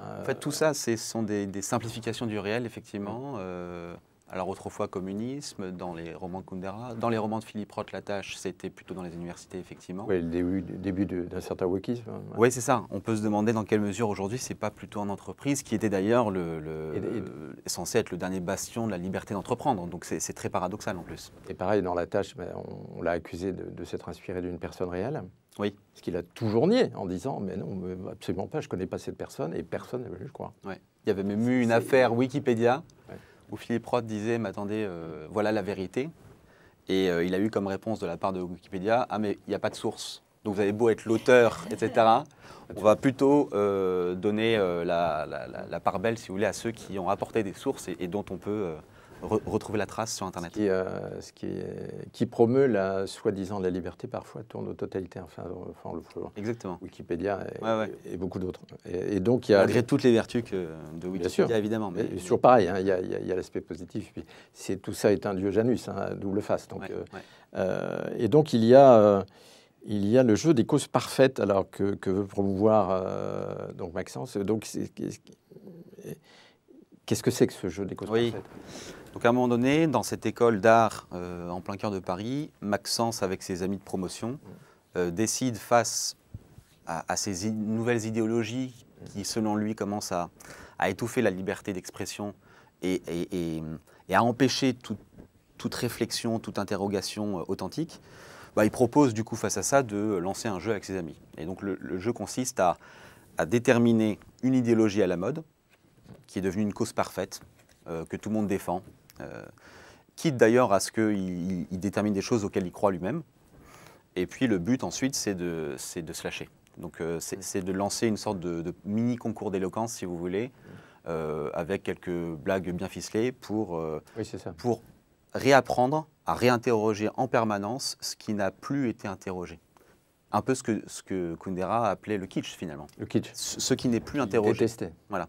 En fait, tout ça, ce sont des simplifications du réel, effectivement. Alors autrefois communisme, dans les romans de Kundera, dans les romans de Philippe Roth, la tâche, c'était plutôt dans les universités, effectivement. Oui, le début d'un certain wokisme. Oui, c'est ça. On peut se demander dans quelle mesure aujourd'hui, c'est pas plutôt en entreprise, qui était d'ailleurs censé être le dernier bastion de la liberté d'entreprendre. Donc c'est très paradoxal en plus. Et pareil, dans la tâche, on l'a accusé de s'être inspiré d'une personne réelle. Oui. Ce qu'il a toujours nié en disant, mais non, absolument pas, je ne connais pas cette personne, et personne n'a voulu le croire. Ouais. Il y avait même eu une affaire Wikipédia, où Philippe Roth disait, mais attendez, voilà la vérité. Et il a eu comme réponse de la part de Wikipédia, ah mais il n'y a pas de source. Donc vous avez beau être l'auteur, etc. On va plutôt donner la part belle, si vous voulez, à ceux qui ont apporté des sources et dont on peut retrouver la trace sur Internet. Qui promeut la soi-disant la liberté, parfois tourne au totalitaire. Enfin, on le voit. Exactement. Wikipédia et beaucoup d'autres. Et donc, malgré toutes les vertus de Wikipédia, évidemment. Mais toujours pareil, il y a l'aspect positif. Puis tout ça est un dieu Janus, double face. Donc, et donc, il y a le jeu des causes parfaites, alors que veut promouvoir donc Maxence. Donc, qu'est-ce que c'est que ce jeu des causes parfaites ? Donc à un moment donné, dans cette école d'art en plein cœur de Paris, Maxence, avec ses amis de promotion, décide face à ces nouvelles idéologies qui, selon lui, commencent à étouffer la liberté d'expression et à empêcher toute réflexion, toute interrogation authentique. Il propose du coup face à ça de lancer un jeu avec ses amis. Et donc le jeu consiste à déterminer une idéologie à la mode, qui est devenue une cause parfaite, que tout le monde défend, quitte d'ailleurs à ce qu'il détermine des choses auxquelles il croit lui-même. Et puis le but ensuite, c'est de se lâcher. Donc c'est de lancer une sorte de mini concours d'éloquence, si vous voulez, avec quelques blagues bien ficelées pour réapprendre à réinterroger en permanence ce qui n'a plus été interrogé. Un peu ce que Kundera appelait le kitsch, finalement. Le kitsch. Ce qui n'est plus interrogé. Détesté. Voilà.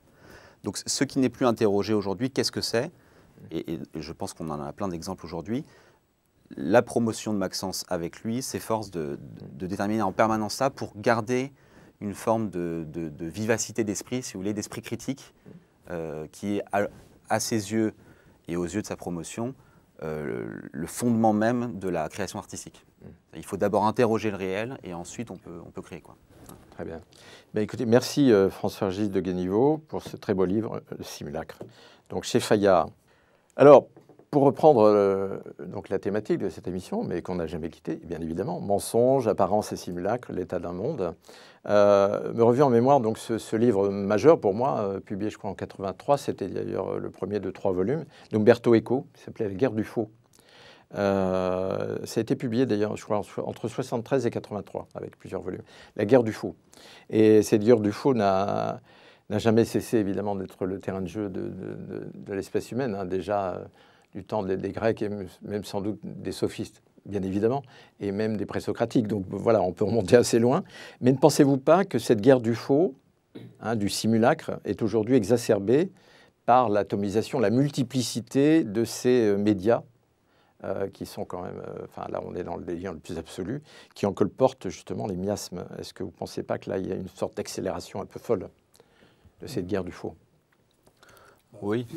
Donc ce qui n'est plus interrogé aujourd'hui, qu'est-ce que c'est ? Et je pense qu'on en a plein d'exemples aujourd'hui. La promotion de Maxence avec lui s'efforce de déterminer en permanence ça pour garder une forme de vivacité d'esprit, si vous voulez, d'esprit critique, qui est à ses yeux et aux yeux de sa promotion le fondement même de la création artistique. Il faut d'abord interroger le réel et ensuite on peut créer, quoi. Très bien. Écoutez, merci François-Régis de Guéniveau pour ce très beau livre, Le Simulacre. Donc chez Fayard. Alors, pour reprendre donc la thématique de cette émission, mais qu'on n'a jamais quittée, bien évidemment, mensonge, apparence et simulacre, l'état d'un monde, me revient en mémoire donc ce livre majeur pour moi, publié je crois en 83, c'était d'ailleurs le premier de 3 volumes, d'Umberto Eco, qui s'appelait La guerre du faux. Ça a été publié d'ailleurs, je crois, entre 73 et 83, avec plusieurs volumes. La guerre du faux. Et cette guerre du faux n'a jamais cessé, évidemment, d'être le terrain de jeu de l'espèce humaine, déjà du temps des Grecs et même sans doute des sophistes, bien évidemment, et même des présocratiques. Donc voilà, on peut remonter assez loin. Mais ne pensez-vous pas que cette guerre du faux, du simulacre, est aujourd'hui exacerbée par l'atomisation, la multiplicité de ces médias qui sont quand même, là on est dans le délire le plus absolu, qui en colportent justement les miasmes. Est-ce que vous ne pensez pas que là il y a une sorte d'accélération un peu folle de cette guerre du faux? Oui,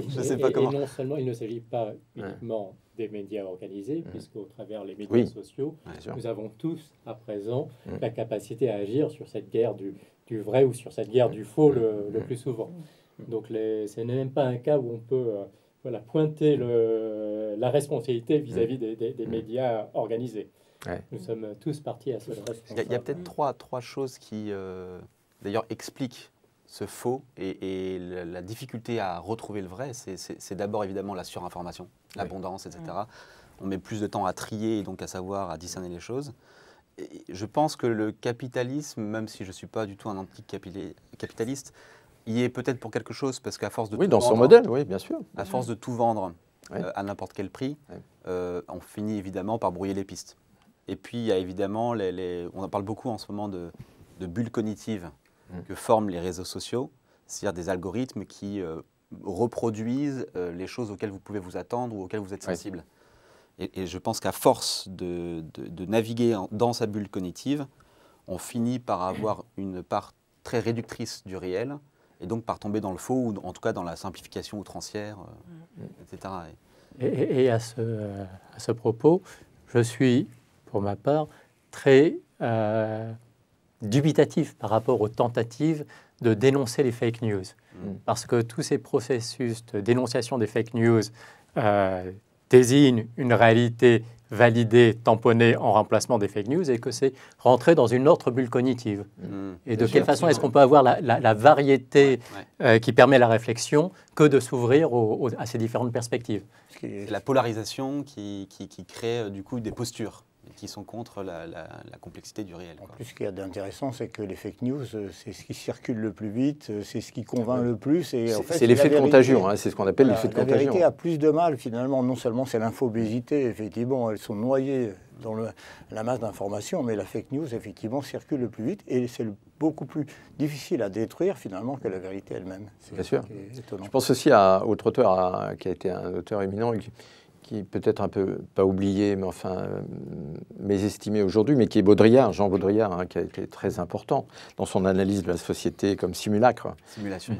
je ne sais pas comment. Et non seulement il ne s'agit pas uniquement des médias organisés, puisqu'au travers des médias sociaux, nous avons tous à présent la capacité à agir sur cette guerre du vrai ou sur cette guerre du faux le plus souvent. Donc ce n'est même pas un cas où on peut pointer la responsabilité vis-à-vis des médias organisés. Ouais. Nous sommes tous partis à seul responsable. Il y a peut-être trois choses qui, d'ailleurs, expliquent ce faux et la difficulté à retrouver le vrai. C'est d'abord, évidemment, la surinformation, l'abondance, etc. On met plus de temps à trier et donc à savoir, à discerner les choses. Et je pense que le capitalisme, même si je ne suis pas du tout un anti-capitaliste, y est peut-être pour quelque chose, parce qu'à force de dans son modèle, oui, bien sûr. À force de tout vendre à n'importe quel prix, on finit évidemment par brouiller les pistes. Et puis, il y a évidemment, on en parle beaucoup en ce moment de bulles cognitives que forment les réseaux sociaux, c'est-à-dire des algorithmes qui reproduisent les choses auxquelles vous pouvez vous attendre ou auxquelles vous êtes sensible. Et je pense qu'à force de naviguer dans sa bulle cognitive, on finit par avoir une part très réductrice du réel, et donc par tomber dans le faux, ou en tout cas dans la simplification outrancière, etc. Et à ce propos, je suis, pour ma part, très dubitatif par rapport aux tentatives de dénoncer les fake news. Parce que tous ces processus de dénonciation des fake news désignent une réalité validée, tamponnée en remplacement des fake news, et que c'est rentrer dans une autre bulle cognitive. Et de quelle façon est-ce qu'on peut avoir la variété qui permet la réflexion que de s'ouvrir à ces différentes perspectives? C'est la polarisation qui crée du coup des postures qui sont contre la complexité du réel. En plus, ce qu'il y a d'intéressant, c'est que les fake news, c'est ce qui circule le plus vite, c'est ce qui convainc le plus. C'est l'effet de contagion, c'est ce qu'on appelle l'effet de contagion. La vérité a plus de mal, finalement. Non seulement c'est l'infobésité, effectivement, elles sont noyées dans la masse d'informations, mais la fake news, effectivement, circule le plus vite et c'est beaucoup plus difficile à détruire, finalement, que la vérité elle-même. Bien sûr. Je pense aussi à autre auteur qui a été un auteur éminent, qui est peut-être un peu, pas oublié, mais enfin mésestimé aujourd'hui, mais qui est Baudrillard, Jean Baudrillard, qui a été très important dans son analyse de la société comme simulacre,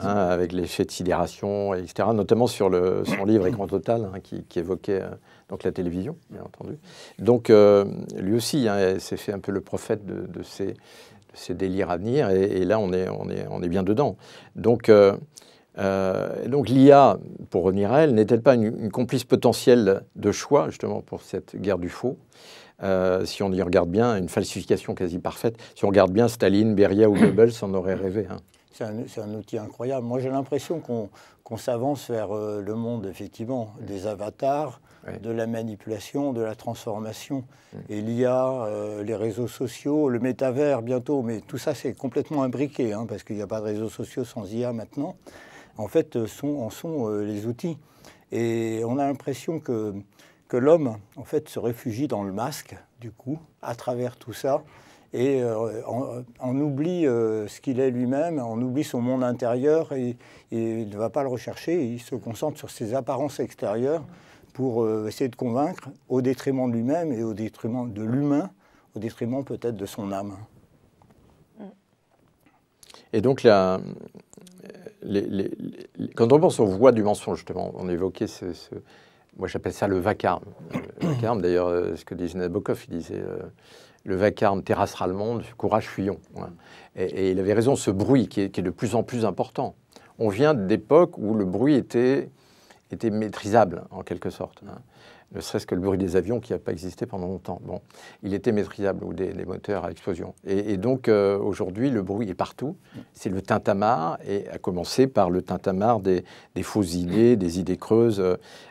avec l'effet de sidération, etc., notamment sur son livre Écran total, qui évoquait donc la télévision, bien entendu. Donc lui aussi s'est fait un peu le prophète de ces délires à venir, et là on est bien dedans. Donc l'IA, pour revenir à elle, n'est-elle pas une complice potentielle de choix, justement, pour cette guerre du faux? Si on y regarde bien, une falsification quasi parfaite. Si on regarde bien Staline, Beria ou Goebbels, on aurait rêvé. C'est un outil incroyable. Moi, j'ai l'impression qu'on s'avance vers le monde, effectivement, des avatars, de la manipulation, de la transformation. Et l'IA, les réseaux sociaux, le métavers bientôt, mais tout ça, c'est complètement imbriqué, parce qu'il n'y a pas de réseaux sociaux sans IA maintenant. En fait, en sont les outils. Et on a l'impression que l'homme, en fait, se réfugie dans le masque, du coup, à travers tout ça, et on oublie ce qu'il est lui-même, on oublie son monde intérieur, et il ne va pas le rechercher, il se concentre sur ses apparences extérieures pour essayer de convaincre, au détriment de lui-même et au détriment de l'humain, au détriment peut-être de son âme. Et donc, quand on pense aux voies du mensonge, justement, on évoquait moi j'appelle ça le vacarme. Le vacarme, d'ailleurs, ce que disait Nabokov, il disait le vacarme terrassera le monde, courage, fuyons. Voilà. Et il avait raison, ce bruit qui est de plus en plus important. On vient d'époques où le bruit était maîtrisable, en quelque sorte. Ne serait-ce que le bruit des avions qui n'a pas existé pendant longtemps. Bon, il était maîtrisable, ou des moteurs à explosion. Et donc, aujourd'hui, le bruit est partout. C'est le tintamarre, et à commencer par le tintamarre des fausses idées, des idées creuses,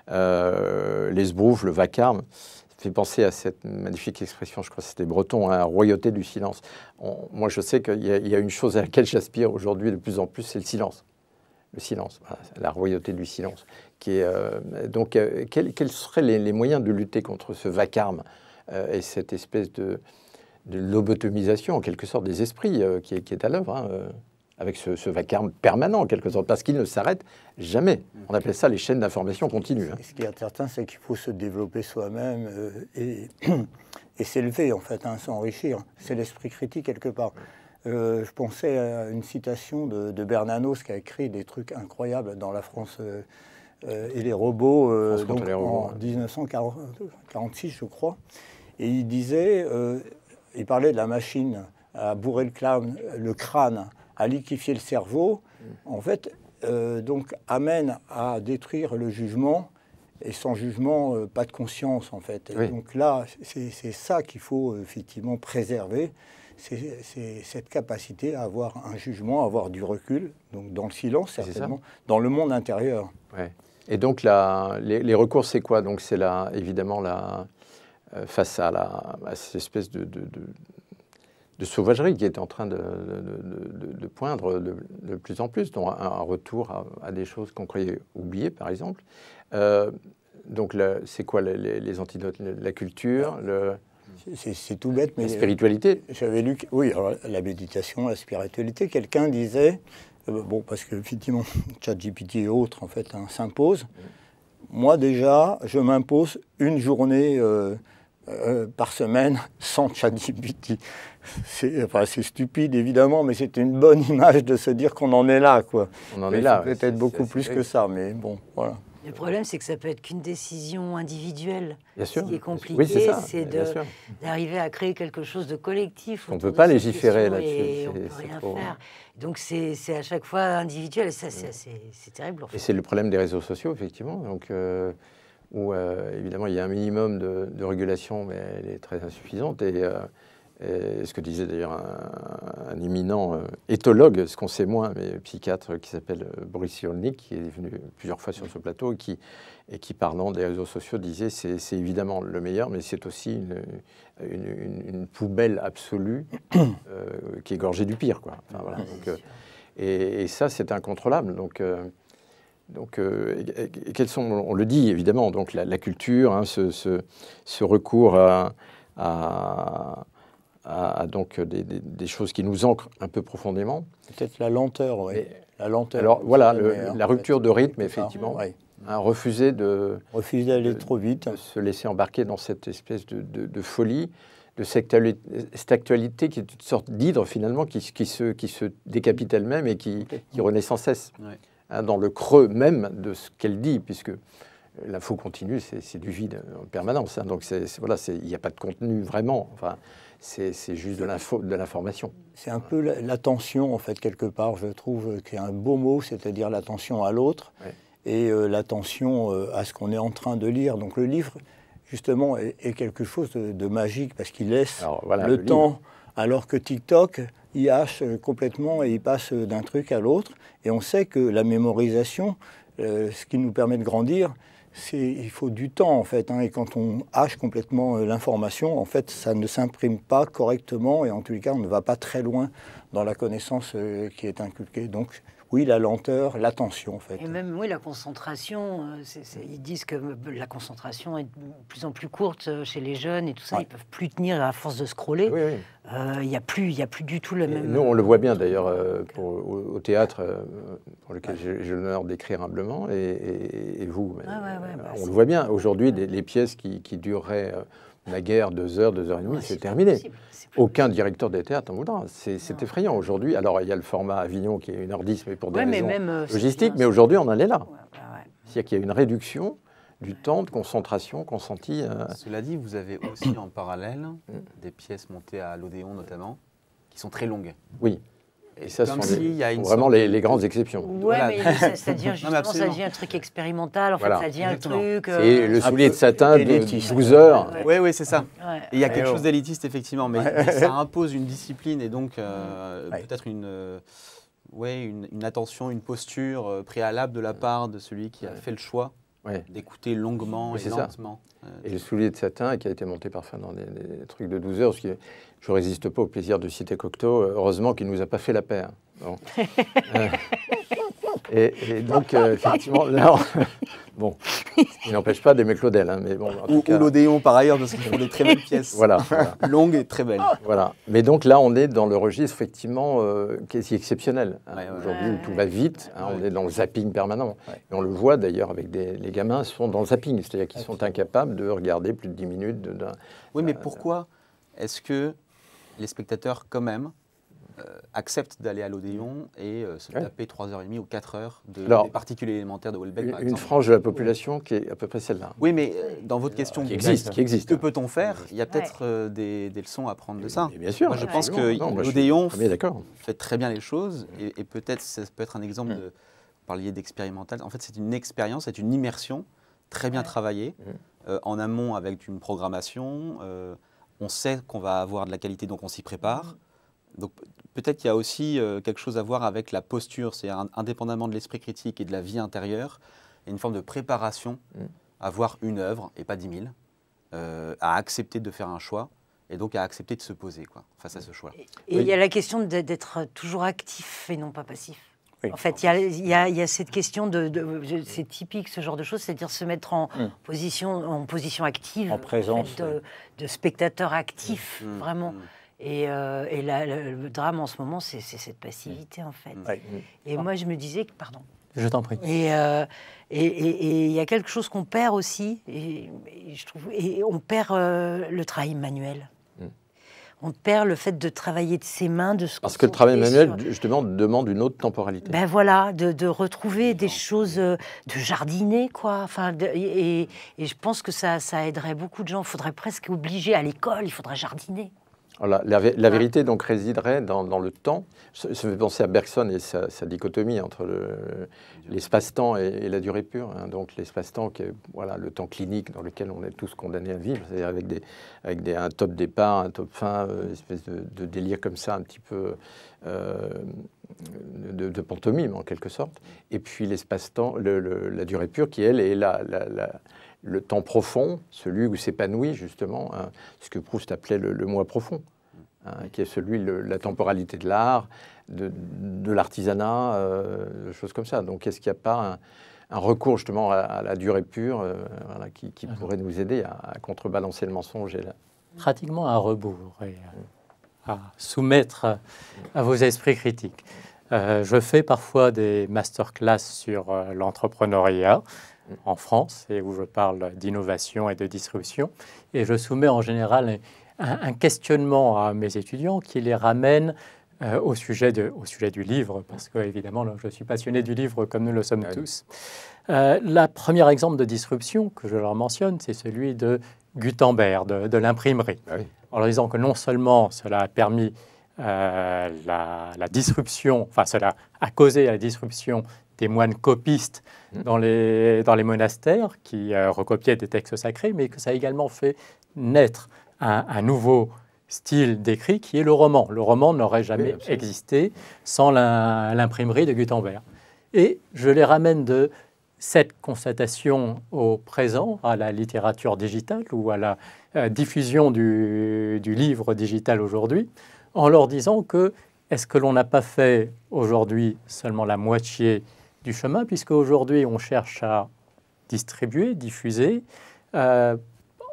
les sbroufs, le vacarme. Ça fait penser à cette magnifique expression, je crois que c'était breton, royauté du silence. Moi, je sais qu'il y a une chose à laquelle j'aspire aujourd'hui de plus en plus, c'est le silence. Le silence, voilà, la royauté du silence. Donc, quels seraient les moyens de lutter contre ce vacarme et cette espèce de lobotomisation, en quelque sorte, des esprits qui est à l'œuvre, avec ce vacarme permanent, en quelque sorte, parce qu'il ne s'arrête jamais. On appelle ça les chaînes d'information continues. Ce qui est certain, c'est qu'il faut se développer soi-même et s'élever, en fait, s'enrichir. C'est l'esprit critique, quelque part. Je pensais à une citation de Bernanos, qui a écrit des trucs incroyables dans La France et les robots, en 1946, je crois. Et il disait, il parlait de la machine à bourrer le crâne, à liquéfier le cerveau, en fait, donc amène à détruire le jugement Et sans jugement, pas de conscience, en fait. Et donc là, c'est ça qu'il faut effectivement préserver, c'est cette capacité à avoir un jugement, à avoir du recul, donc dans le silence, certainement, dans le monde intérieur. Ouais. Et donc, les recours, c'est quoi? Donc, c'est évidemment, face à cette espèce de sauvagerie qui est en train de poindre de plus en plus, dont un retour à des choses qu'on croyait oubliées, par exemple. Donc, c'est quoi les antidotes? La culture, c'est tout bête, mais la spiritualité. J'avais lu, oui, alors, la méditation, la spiritualité. Quelqu'un disait, bon, parce que effectivement, ChatGPT et autres, en fait, s'imposent. Moi, déjà, je m'impose une journée par semaine sans ChatGPT. C'est stupide, évidemment, mais c'est une bonne image de se dire qu'on en est là, quoi. On en est là. Peut-être beaucoup plus que ça, mais bon, voilà. Le problème, c'est que ça peut être qu'une décision individuelle. Bien sûr. Ce qui est compliqué, oui, c'est d'arriver à créer quelque chose de collectif. On ne peut pas légiférer là-dessus. On ne peut rien faire. Donc, c'est à chaque fois individuel. Ça, c'est terrible. En fait. Et c'est le problème des réseaux sociaux, effectivement. Donc, où, évidemment, il y a un minimum de régulation, mais elle est très insuffisante. Et ce que disait d'ailleurs un éminent éthologue, ce qu'on sait moins, mais psychiatre, qui s'appelle Boris Cyrulnik, qui est venu plusieurs fois sur ce plateau et qui parlant des réseaux sociaux, disait c'est évidemment le meilleur, mais c'est aussi une poubelle absolue qui est gorgée du pire, quoi. Enfin, voilà. Donc, et ça, c'est incontrôlable. Donc, quels sont, on le dit évidemment, donc la culture, hein, ce recours à donc des choses qui nous ancrent un peu profondément. Peut-être la lenteur, oui. La lenteur. Alors voilà, la rupture de rythme, effectivement. Oui. Hein, refuser d'aller trop vite. De se laisser embarquer dans cette espèce de folie, de cette actualité qui est une sorte d'hydre finalement, qui se décapite elle-même et qui renaît sans cesse. Ouais. Hein, dans le creux même de ce qu'elle dit, puisque l'info continue, c'est du vide en permanence. Hein, donc voilà, il n'y a pas de contenu vraiment. Enfin, c'est juste de l'information. C'est un peu l'attention, en fait, quelque part, je trouve, qui est un beau mot, c'est-à-dire l'attention à l'autre et l'attention à ce qu'on est en train de lire. Donc le livre, justement, est quelque chose de magique parce qu'il laisse le temps, alors que TikTok, il hache complètement et il passe d'un truc à l'autre. Et on sait que la mémorisation, ce qui nous permet de grandir, il faut du temps, en fait. Hein, et quand on hache complètement l'information, en fait, ça ne s'imprime pas correctement. Et en tous les cas, on ne va pas très loin dans la connaissance qui est inculquée. Donc, oui, la lenteur, l'attention, en fait. Et même, oui, la concentration. Ils disent que la concentration est de plus en plus courte chez les jeunes et tout ça. Ils ne peuvent plus tenir à force de scroller. Oui, oui. Il n'y a plus du tout le même... Nous, on le voit bien, d'ailleurs, au théâtre, pour lequel j'ai l'honneur d'écrire humblement, et vous. On le voit bien. Aujourd'hui, les pièces qui dureraient naguère 2 heures, 2 heures et demie, c'est terminé. Aucun directeur des théâtres en voudra. C'est effrayant aujourd'hui. Alors, il y a le format Avignon qui est 1h10, mais pour des raisons logistiques. Mais aujourd'hui, on en est là. C'est-à-dire qu'il y a une réduction du temps de concentration consenti. Cela dit, vous avez aussi en parallèle des pièces montées à l'Odéon notamment, qui sont très longues. Oui. Et ça, comme sont vraiment les grandes exceptions. Oui, voilà. Mais ça devient justement, ça devient un truc expérimental. En fait, ça devient un truc... Et le soulier de satin de 12 heures. Oui, c'est ça. Et il y a quelque chose d'élitiste, effectivement, mais ça impose une discipline et donc peut-être une attention, une posture préalable de la part de celui qui a fait le choix d'écouter longuement et lentement. Et le soulier de satin qui a été monté parfois dans des trucs de 12 heures, parce que je ne résiste pas au plaisir de citer Cocteau, heureusement qu'il ne nous a pas fait la paix. Bon. Et donc, effectivement, non, bon, il n'empêche pas d'aimer Claudel. Hein, mais bon, ou l'Odéon, par ailleurs, parce qu'ils font des très belles pièces. Voilà. Longues et très belles. Voilà. Mais donc là, on est dans le registre, effectivement, quasi exceptionnel. Hein. Aujourd'hui, où tout va vite, hein, on est dans le zapping permanent. Et on le voit d'ailleurs avec les gamins, sont dans le zapping, c'est-à-dire qu'ils sont incapables de regarder plus de 10 minutes. Oui, mais pourquoi est-ce que les spectateurs, quand même, acceptent d'aller à l'Odéon et se taper 3h30 ou 4h des particules élémentaires de Houellebecq, par exemple. Une frange de la population qui est à peu près celle-là. Oui, mais dans votre question... Qui existe. Que peut-on faire? Il y a peut-être des leçons à prendre de ça. Et bien sûr. Moi, je pense que l'Odéon fait très bien les choses et peut-être ça peut être un exemple de... Vous parliez d'expérimental. En fait, c'est une expérience, c'est une immersion très bien travaillé, en amont avec une programmation. On sait qu'on va avoir de la qualité, donc on s'y prépare. Donc peut-être qu'il y a aussi quelque chose à voir avec la posture, c'est indépendamment de l'esprit critique et de la vie intérieure, il y a une forme de préparation à voir une œuvre, et pas 10 000, à accepter de faire un choix, et donc à accepter de se poser face à ce choix. Et il y a la question d'être toujours actif et non pas passif. Oui. En fait, il y a cette question c'est typique ce genre de choses, c'est-à-dire se mettre en position active, en présence, en fait, de spectateur actif, vraiment. Et le drame en ce moment, c'est cette passivité en fait. Et moi, je me disais que, pardon. Je t'en prie. Et il y a quelque chose qu'on perd aussi, et je trouve, et on perd le travail manuel. On perd le fait de travailler de ses mains, de se Parce que le travail manuel, justement, demande une autre temporalité. Ben voilà, de retrouver des choses, de jardiner, quoi. Enfin, et je pense que ça aiderait beaucoup de gens. Il faudrait presque obliger à l'école, il faudrait jardiner. Alors, la vérité donc résiderait dans le temps. Ça me fait penser à Bergson et sa dichotomie entre l'espace-temps et la durée pure. Hein. Donc l'espace-temps, qui est le temps clinique dans lequel on est tous condamnés à vivre, c'est-à-dire avec un top départ, un top fin, une espèce de délire comme ça, un petit peu de pantomime en quelque sorte. Et puis l'espace-temps, la durée pure, qui elle est le temps profond, celui où s'épanouit justement ce que Proust appelait le moi profond, qui est celui de la temporalité de l'art, de l'artisanat, choses comme ça. Donc est-ce qu'il n'y a pas un recours justement à la durée pure qui pourrait nous aider à contrebalancer le mensonge pratiquement à rebours et à soumettre à vos esprits critiques. Je fais parfois des masterclass sur l'entrepreneuriat en France, et où je parle d'innovation et de disruption. Et je soumets en général un questionnement à mes étudiants qui les ramène au sujet du livre, parce que évidemment, je suis passionné du livre comme nous le sommes tous. Le premier exemple de disruption que je leur mentionne, c'est celui de Gutenberg, de l'imprimerie. En leur disant que non seulement cela a permis la disruption, enfin cela a causé la disruption des moines copistes dans les monastères qui recopiaient des textes sacrés, mais que ça a également fait naître un nouveau style d'écrit qui est le roman. Le roman n'aurait jamais existé sans l'imprimerie de Gutenberg. Et je les ramène de cette constatation au présent, à la littérature digitale ou à la diffusion du livre digital aujourd'hui, en leur disant que est-ce que l'on n'a pas fait aujourd'hui seulement la moitié du chemin, puisque aujourd'hui on cherche à distribuer, diffuser,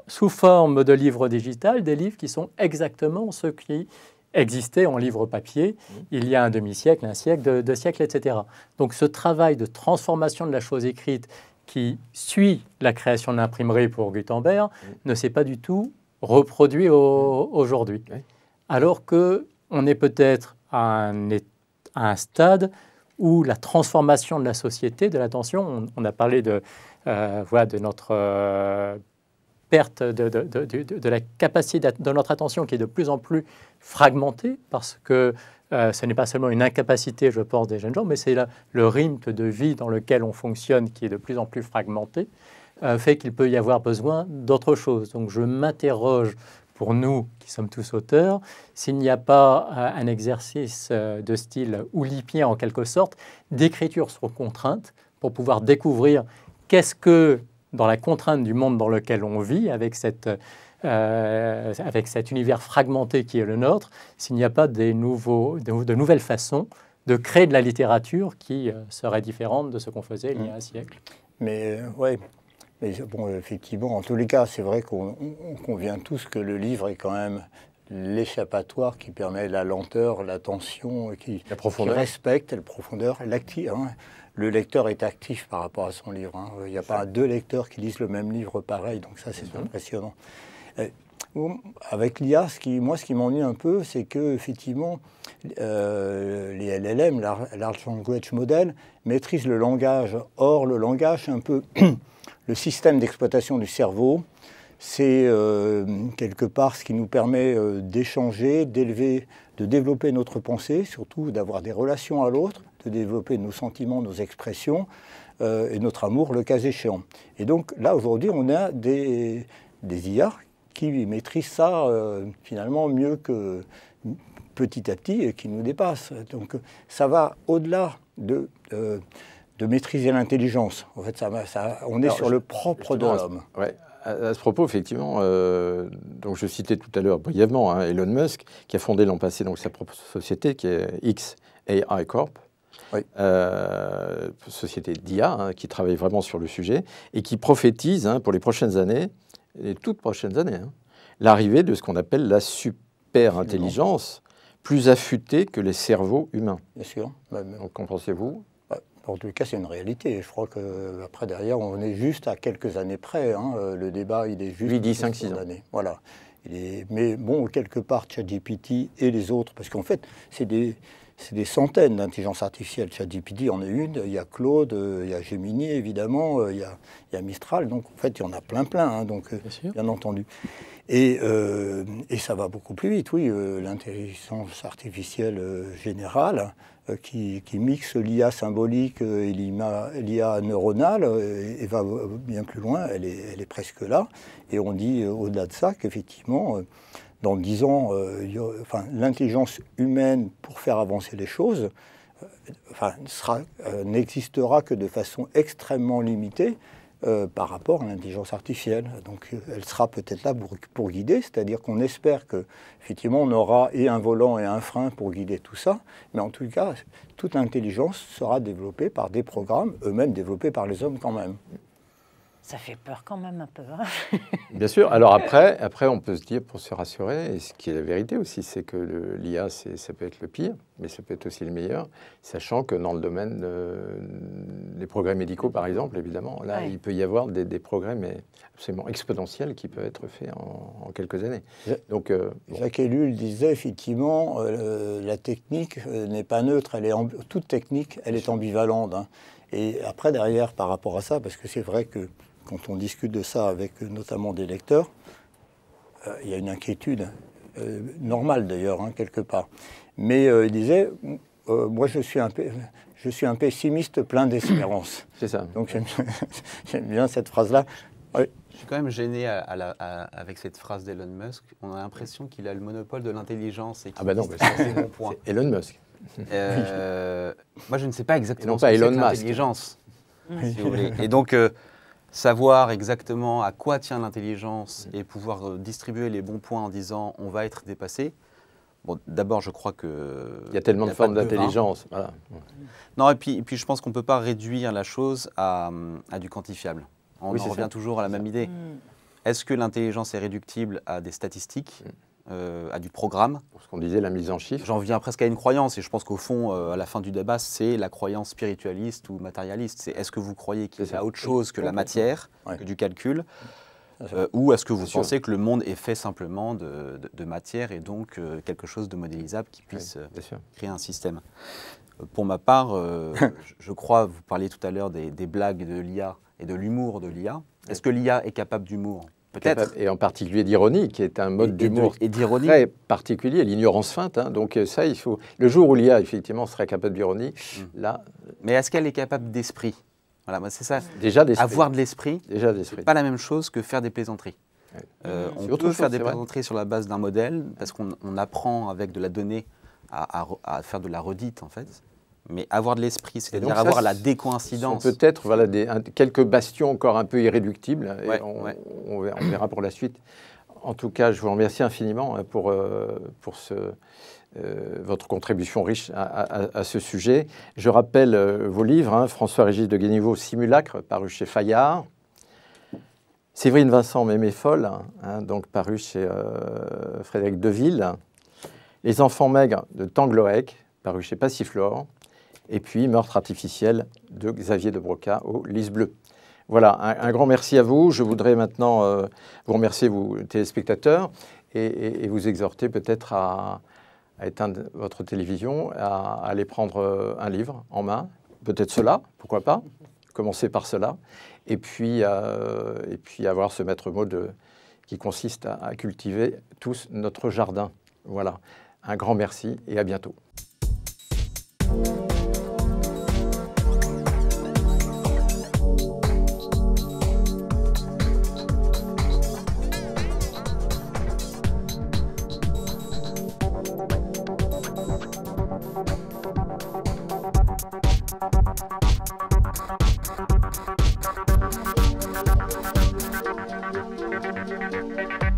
sous forme de livres digital, des livres qui sont exactement ceux qui existaient en livre papier il y a un demi-siècle, un siècle, deux siècles, etc. Donc ce travail de transformation de la chose écrite qui suit la création de l'imprimerie pour Gutenberg ne s'est pas du tout reproduit aujourd'hui. Alors qu'on est peut-être à un stade où la transformation de la société, de l'attention, on a parlé de notre perte de la capacité de notre attention qui est de plus en plus fragmentée, parce que ce n'est pas seulement une incapacité, je pense, des jeunes gens, mais c'est le rythme de vie dans lequel on fonctionne qui est de plus en plus fragmenté, fait qu'il peut y avoir besoin d'autre chose. Donc je m'interroge, pour nous qui sommes tous auteurs, s'il n'y a pas un exercice de style oulipien en quelque sorte, d'écriture sur contrainte, pour pouvoir découvrir qu'est-ce que, dans la contrainte du monde dans lequel on vit, avec cet univers fragmenté qui est le nôtre, s'il n'y a pas de nouvelles façons de créer de la littérature qui serait différente de ce qu'on faisait il y a un siècle. Mais bon, effectivement, en tous les cas, c'est vrai qu'on convient tous que le livre est quand même l'échappatoire qui permet la lenteur, l'attention, qui respecte la profondeur, le lecteur est actif par rapport à son livre. Il n'y a pas deux lecteurs qui lisent le même livre pareil, donc ça c'est impressionnant. Avec l'IA, ce qui m'ennuie un peu, c'est que effectivement, les LLM, Large Language Model, maîtrisent le langage. Or, le langage, c'est un peu le système d'exploitation du cerveau. C'est quelque part ce qui nous permet d'échanger, de développer notre pensée, surtout d'avoir des relations à l'autre, de développer nos sentiments, nos expressions. et notre amour le cas échéant. Et donc là, aujourd'hui, on a des IA qui maîtrisent ça finalement mieux que petit à petit et qui nous dépassent. Donc ça va au-delà de maîtriser l'intelligence. En fait, on est sur le propre de l'homme. Ouais. À ce propos, effectivement, donc je citais tout à l'heure brièvement Elon Musk, qui a fondé l'an passé donc, sa propre société, qui est xAI Corp, oui. Société d'IA, qui travaille vraiment sur le sujet, et qui prophétise pour les prochaines années, les toutes prochaines années, l'arrivée de ce qu'on appelle la super-intelligence, plus affûtée que les cerveaux humains. Bien sûr. Donc, qu'en pensez-vous ? En tout cas, c'est une réalité. Je crois qu'après, derrière, on est juste à quelques années près. Le débat, il est juste... Lui dit 5-6 ans. Voilà. Mais bon, quelque part, ChatGPT et les autres, parce qu'en fait, c'est des centaines d'intelligences artificielles. ChatGPT en est une, il y a Claude, il y a Gemini, évidemment, il y a Mistral. Donc, en fait, il y en a plein, donc, bien entendu. Et ça va beaucoup plus vite, oui. L'intelligence artificielle générale... Qui mixe l'IA symbolique et l'IA neuronale et va bien plus loin, elle est presque là. Et on dit au-delà de ça qu'effectivement, dans 10 ans, l'intelligence humaine pour faire avancer les choses n'existera que de façon extrêmement limitée par rapport à l'intelligence artificielle. Donc elle sera peut-être là pour guider, c'est-à-dire qu'on espère qu'effectivement on aura et un volant et un frein pour guider tout ça, mais en tout cas, toute intelligence sera développée par des programmes, eux-mêmes développés par les hommes quand même. Ça fait peur quand même un peu. Bien sûr. Alors après, on peut se dire, pour se rassurer, et ce qui est la vérité aussi, c'est que l'IA, ça peut être le pire, mais ça peut être aussi le meilleur, sachant que dans le domaine des progrès médicaux, par exemple, évidemment, là, il peut y avoir des progrès mais absolument exponentiels qui peuvent être faits en quelques années. Donc, Jacques Ellul disait, effectivement, la technique n'est pas neutre, toute technique, elle est ambivalente. Et après, derrière, par rapport à ça, parce que c'est vrai que quand on discute de ça avec notamment des lecteurs, il y a une inquiétude, normale d'ailleurs, quelque part. Mais il disait, moi je suis un pessimiste plein d'espérance. C'est ça. Donc j'aime bien cette phrase-là. Oui. Je suis quand même gêné avec cette phrase d'Elon Musk. On a l'impression qu'il a le monopole de l'intelligence et qu'il c'est bon point. Elon Musk. Moi, je ne sais pas exactement ce que c'est que l'intelligence, si vous voulez. Et donc, savoir exactement à quoi tient l'intelligence et pouvoir distribuer les bons points en disant on va être dépassé. Bon, d'abord, je crois que... Il y a tellement de formes d'intelligence. Voilà. Non, et puis je pense qu'on ne peut pas réduire la chose à du quantifiable. On en revient toujours à la même idée. Est-ce que l'intelligence est réductible à des statistiques, à du programme? Ce qu'on disait, la mise en chiffres. J'en viens presque à une croyance, et je pense qu'au fond, à la fin du débat, c'est la croyance spiritualiste ou matérialiste. C'est est-ce que vous croyez qu'il y a autre chose que la matière, que du calcul, ou est-ce que vous pensez que le monde est fait simplement de matière et donc quelque chose de modélisable qui puisse créer un système? Pour ma part, je crois, vous parliez tout à l'heure des blagues de l'IA et de l'humour de l'IA. Est-ce que l'IA est capable d'humour? Peut-être. Et en particulier d'ironie, qui est un mode d'humour très particulier, l'ignorance feinte. Donc ça, il faut... Le jour où l'IA, effectivement, serait capable d'ironie, là... Mais est-ce qu'elle est capable d'esprit? Voilà, moi, c'est ça. Déjà d'esprit. Avoir de l'esprit, c'est pas la même chose que faire des plaisanteries. On peut faire des plaisanteries sur la base d'un modèle, parce qu'on apprend avec de la donnée à faire de la redite, en fait. Mais avoir de l'esprit, c'est-à-dire avoir la décoïncidence. Peut-être quelques bastions encore un peu irréductibles. On verra pour la suite. En tout cas, je vous remercie infiniment pour votre contribution riche à ce sujet. Je rappelle vos livres, François-Régis de Guéniveau, Simulacre, paru chez Fayard. Séverine Vincent, Mémé folle, donc paru chez Frédéric Deville. Les enfants maigres de Tangloec, paru chez Passiflore. Et puis Meurtre artificiel de Xavier de Broca au Lys Bleu. Voilà, un grand merci à vous. Je voudrais maintenant vous remercier, vous téléspectateurs, et vous exhorter peut-être à éteindre votre télévision, à aller prendre un livre en main, peut-être cela, pourquoi pas, commencer par cela, et puis avoir ce maître mot qui consiste à cultiver tous notre jardin. Voilà, un grand merci et à bientôt. Merci.